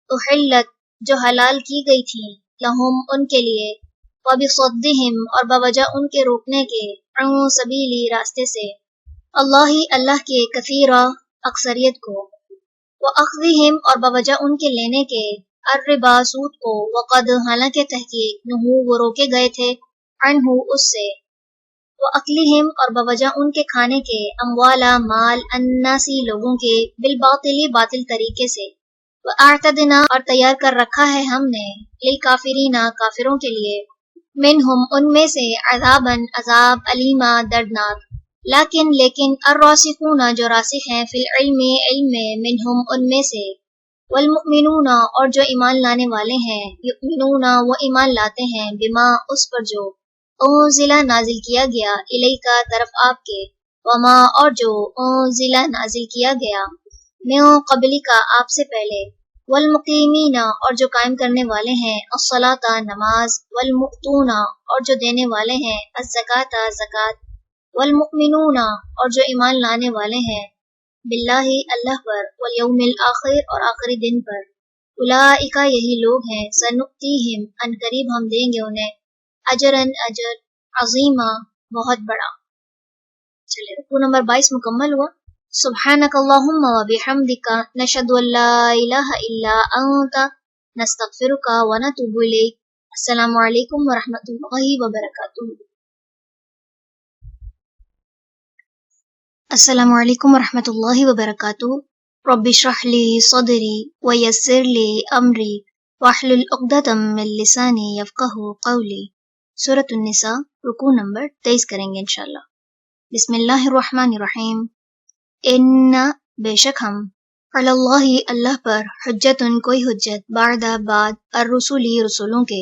احلت، جو حلال کی گئی تھیں، لہم، ان کے لیے، وَبِصَدِّهِمْ، اور بوجہ ان کے روکنے کے، عن سبیلی، راستے سے، اللہ کے، کثیرہ، اکثریت کو، وَأَخْذِهِمْ، اور بوجہ ان کے لینے کے، الربا، سود کو، وقد، حالانکہ تحقیق، نہو، وہ روکے گئے تھے، عنہ، اس سے، وَأَكْلِهِمْ اور بوجہ ان کے کھانے کے اموالا مال الناسی لوگوں کے بالباطلی باطل طریقے سے وَأَعْتَدْنَا اور تیار کر رکھا ہے ہم نے للکافرین کافروں کے لیے منہم ان میں سے عذاباً عذاب علیما دردناک لیکن الراسخون جو راسخ ہیں فی العلم علم میں منہم ان میں سے والمؤمنون اور جو ایمان لانے والے ہیں یؤمنون وہ ایمان لاتے ہیں بما اس پر جو انزلہ نازل کیا گیا الیکا طرف آپ کے وما اور جو انزلہ نازل کیا گیا من قبلی کا آپ سے پہلے والمقیمین اور جو قائم کرنے والے ہیں الصلاۃ نماز والمؤتون اور جو دینے والے ہیں الزکاۃ زکوٰۃ والمؤمنون اور جو ایمان لانے والے ہیں باللہ اللہ پر والیوم الآخر اور آخری دن پر اولئک یہی لوگ ہیں سنؤتیہم ان قریب ہم دیں گے انہیں اجرن اجر عظیمہ بہت بڑا۔ چلے رکوع نمبر 22 مکمل ہوا۔ سبحانک اللہم و بحمدک نشہد ان لا الہ الا انت نستغفرک و نتوب الیک۔ السلام علیکم ورحمۃ اللہ وبرکاتہ۔ السلام علیکم ورحمۃ اللہ وبرکاتہ۔ رب اشرح لی صدری ویسر لی امری واحلل عقدۃ من لسانی یفقہوا قولی۔ سورۃ النساء رکوع نمبر 23 کریں گے انشاءاللہ۔ بسم اللہ الرحمن الرحیم۔ ان بے شک ہم علی اللہ اللہ پر حجتن کوئی حجت بعد الرسول رسولوں کے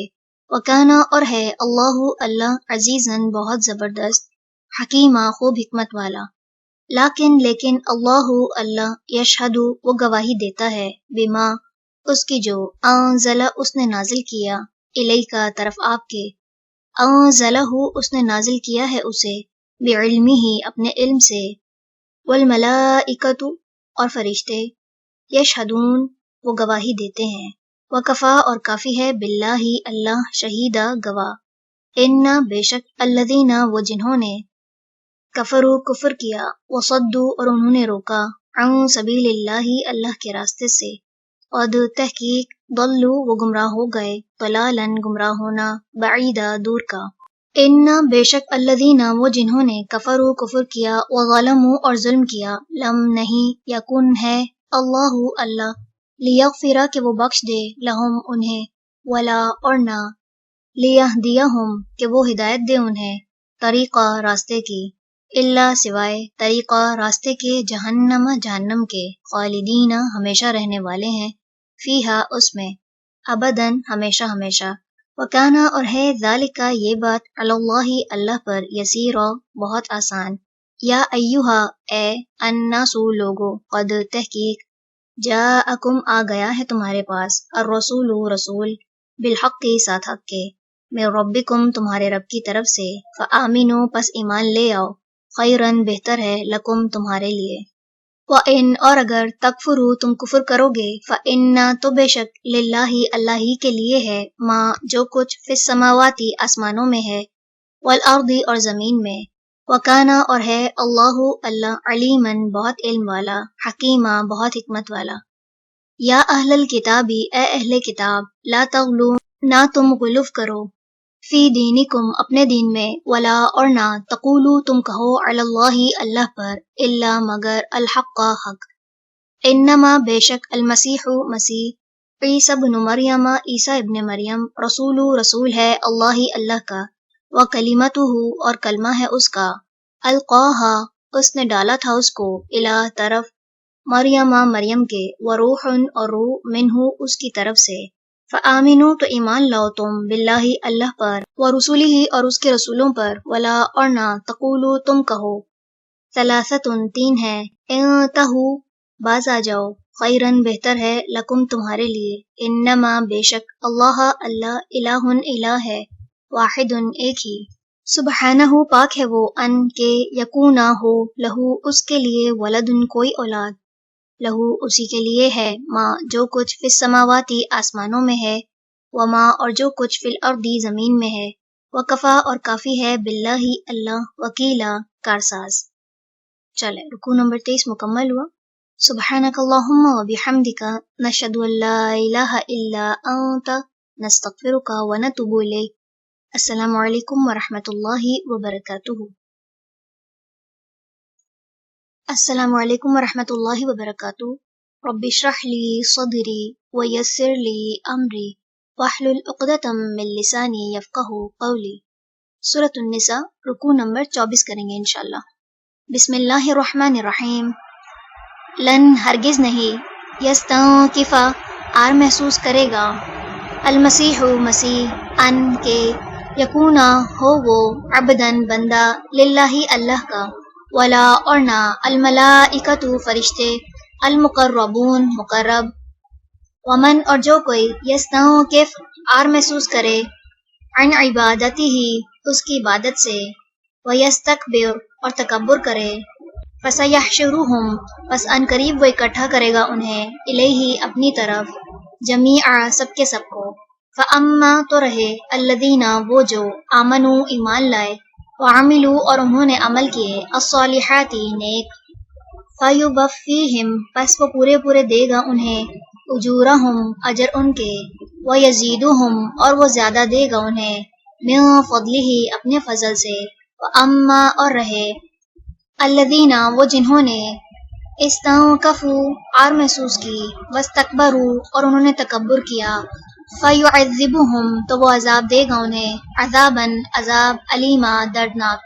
وکانا اور ہے اللہ اللہ عزیزاً بہت زبردست حکیمہ خوب حکمت والا لیکن اللہ اللہ یشہد وہ گواہی دیتا ہے بما اس کی جو انزل اس نے نازل کیا الیکا طرف آپ کے انزلہ اس نے نازل کیا ہے اسے بعلمہ اپنے علم سے والملائکۃ اور فرشتے یشہدون وہ گواہی دیتے ہیں وکفا اور کافی ہے باللہ اللہ شہیدہ گواہ ان بے شک الذین وہ جنہوں نے کفروا کفر کیا وصدوا اور انہوں نے روکا عن سبیل اللہ اللہ کے راستے سے قد تحقیق ضلوا وہ گمراہ ہو گئے ضلالا گمراہ ہونا بعیدا دور کا ان بے شک الذین وہ جنہوں نے کفروا کفر کیا وظلموا اور ظلم کیا لم نہیں یکن ہے اللہ اللہ لیغفر کہ وہ بخش دے لہم انہیں ولا اور نہ لیہدیہم کہ وہ ہدایت دے انہیں طریقہ راستے کی الا سوائے طریقہ راستے کے جہنم کے خالدین ہمیشہ رہنے والے ہیں فیہا اس میں ابداً ہمیشہ ہمیشہ وکانا اور ہے ذالک یہ بات علی اللہ اللہ پر یسیرا بہت آسان یا ایہا اے الناس لوگو قد تحقیق جاءکم آ گیا ہے تمہارے پاس الرسول رسول بالحق کے ساتھ حق کے من ربکم تمہارے رب کی طرف سے فآمنوا پس ایمان لے آؤ خیرن بہتر ہے لکم تمہارے لیے وَإِن اور اگر تکفروا تم کفر کرو گے فَإِنَّ تو بے شک للہ اللہ ہی کے لیے ہے ما جو کچھ فی السماواتی آسمانوں میں ہے والارض اور زمین میں وکانا اور ہے اللہ اللہ علیماً بہت علم والا حکیمہ بہت حکمت والا یا اہل الکتابی اے اہل کتاب لا تغلو نہ تم غلو کرو فی دینکم اپنے دین میں ولا اور نہ تقولو تم کہو علی اللہ اللہ پر الا مگر الحق حق انما بے شک المسیح مسیح عیسی ابن مریم عیسیٰ ابن مریم رسول ہے اللہ اللہ کا وکلمتہ اور کلمہ ہے اس کا القاہا اس نے ڈالا تھا اس کو الی طرف مریم کے وروح اور روح منہ اس کی طرف سے فآمنوا تو ایمان لاؤ تم باللہ اللہ پر ورسولہ اور اس کے رسولوں پر ولا اور نہ تقولوا تم کہو ثلاثۃ تین ہے انتہوا باز آ جاؤ خیرن بہتر ہے لکم تمہارے لیے انما بے شک اللہ اللہ الہ الہ ہے واحد ایک ہی سبحانہ پاک ہے وہ ان کے یکونا ہو لہو اس کے لیے ولدن کوئی اولاد لہو اسی کے لیے ہے ما جو کچھ فی السماواتی آسمانوں میں ہے وما اور جو کچھ فی الارض زمین میں ہے وکفا اور کافی ہے باللہ اللہ وکیلا کارساز۔ چلے رکوع نمبر 23 مکمل ہوا۔ سبحانک اللہم و بحمدک نشہد ان لا الہ الا انت نستغفرک و نتوب الیک۔ السلام علیکم ورحمۃ اللہ وبرکاتہ۔ السلام علیکم ورحمۃ اللہ وبرکاتہ. رب اشرح لی صدری ویسر لی امری واحلل عقدۃ من لسانی یفقہوا قولی. سورۃ النساء رکوع نمبر 24 کریں گے انشاءاللہ. بسم اللہ الرحمن الرحیم. لن ہرگز نہیں، یستنکف آر محسوس کرے گا، المسیح مسیح ان کے، یکونا ہو وہ، عبدن بندہ، للہ اللہ کا، ولا اور نہ، الملائکۃ فرشتے، المقربون مقرب، ومن اور جو کوئی، یستنکف آر محسوس کرے، عن عبادتہ اس کی عبادت سے، ویستکبر اور تکبر کرے، فسیحشرہم پس ان قریب وہ اکٹھا کرے گا انہیں، الیہ اپنی طرف، جمیعا سب کے سب کو. فاما تو رہے، الذین وہ جو، آمنوا ایمان لائے، وعملوا اور انہوں نے عمل کیے، الصالحات نیک، فیوفیہم پس وہ پورے پورے دے گا انہیں، اجورہم اجر ان کے، ویزیدہم اور وہ زیادہ دے گا انہیں، من فضلہ اپنے فضل سے. واما اور رہے، الذین وہ جنہوں نے، استنکفوا آر محسوس کی، واستکبروا اور انہوں نے تکبر کیا، فیعذبہم تو وہ عذاب دے گا انہیں، عذابا عذاب، علیما دردناک.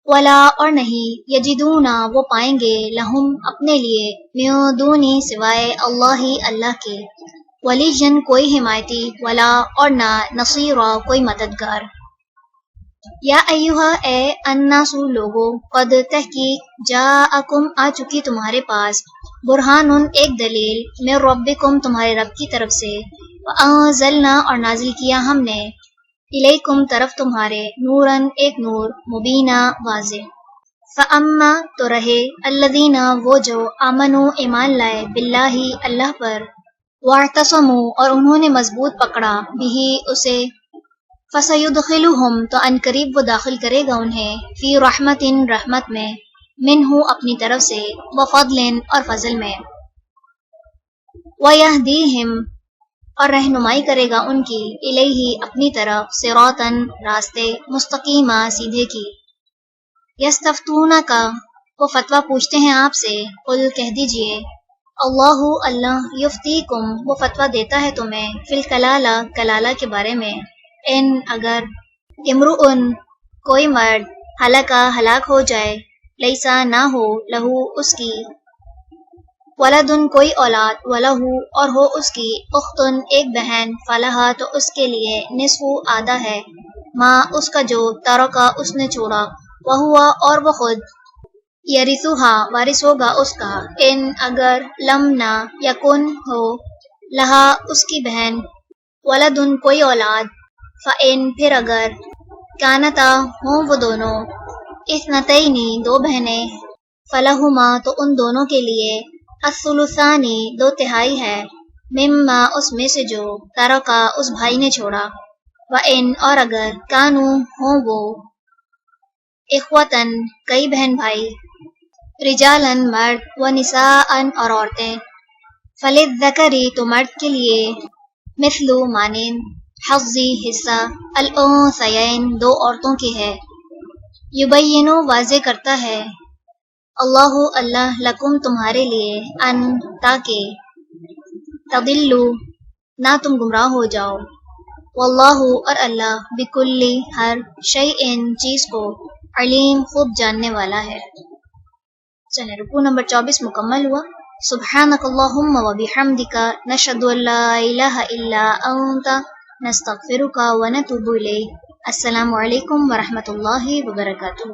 ولا اور نہیں، یجدونا وہ پائیں گے، لہم اپنے لیے، من دونی سوائے، اللہ اللہ کے، ولیجن کوئی حمایتی، ولا اور نہ، نصیرا کوئی مددگار. یا ایہا اے الناس لوگو، قد تحقیق، جاءکم آ چکی تمہارے پاس، برہان ایک دلیل، من ربکم تمہارے رب کی طرف سے، وانزلنا اور نازل کیا ہم نے، الیکم طرف تمہارے، نورن ایک نور، مبینہ واضح. فاما تو رہے، الذین وہ جو، آمنوا ایمان لائے، باللہ اللہ پر، واعتصموا اور انہوں نے مضبوط پکڑا، بہ اسے، فسیدخلہم تو ان قریب وہ داخل کرے گا انہیں، فی رحمت رحمت میں، منہ اپنی طرف سے، وفضل اور فضل میں، ویہدیہم اور رہنمائی کرے گا ان کی، الیہ اپنی طرف، صراطا راستے، مستقیما سیدھے کی. یستفتونک وہ فتویٰ پوچھتے ہیں آپ سے، قل کہہ دیجئے، اللہ اللہ، یفتیکم وہ فتویٰ دیتا ہے تمہیں، فی الکلالہ کلالہ کے بارے میں، ان اگر، امرؤن کوئی مرد، ہلکا ہلاک ہو جائے، لیسا نہ ہو، لہو اس کی، ولدن کوئی اولاد، ولہو اور ہو اس کی، اختن ایک بہن، فلہا تو اس کے لیے، نصف آدھا ہے، ماں اس کا جو، ترکا اس نے چھوڑا، وہوا اور وہ خود، یرثھا وارث ہوگا اس کا، ان اگر، لم نہ، یکن ہو، لہا اس کی بہن، ولدن کوئی اولاد، فإن پھر اگر، کانتا ہوں وہ دونوں، اثنتین دو بہنیں، فلہما تو ان دونوں کے لیے، الثلثان دو تہائی ہے، مما اس میں سے جو، ترکا اس بھائی نے چھوڑا. وإن اور اگر، کانو ہوں وہ، اخوتن کئی بہن بھائی، رجالن مرد، ونساءن اور عورتیں، فللذکر تو مرد کے لیے، مثل مانند، حظی حصہ، الانثیین دو عورتوں کے ہے. یبینو واضح کرتا ہے، اللہ اللہ، لکم تمہارے لیے، ان تاکہ، تضلوا نہ تم گمراہ ہو جاؤ، واللہ اور اللہ، بکل ہر، شیء چیز کو، علیم خوب جاننے والا ہے. چلیں رکوع نمبر 24 مکمل ہوا. سبحانک اللہم و بحمدک، نشہد ان لا الہ الا انت، نستغفرک و نتوب الیک. السلام علیکم ورحمۃ اللہ وبرکاتہ.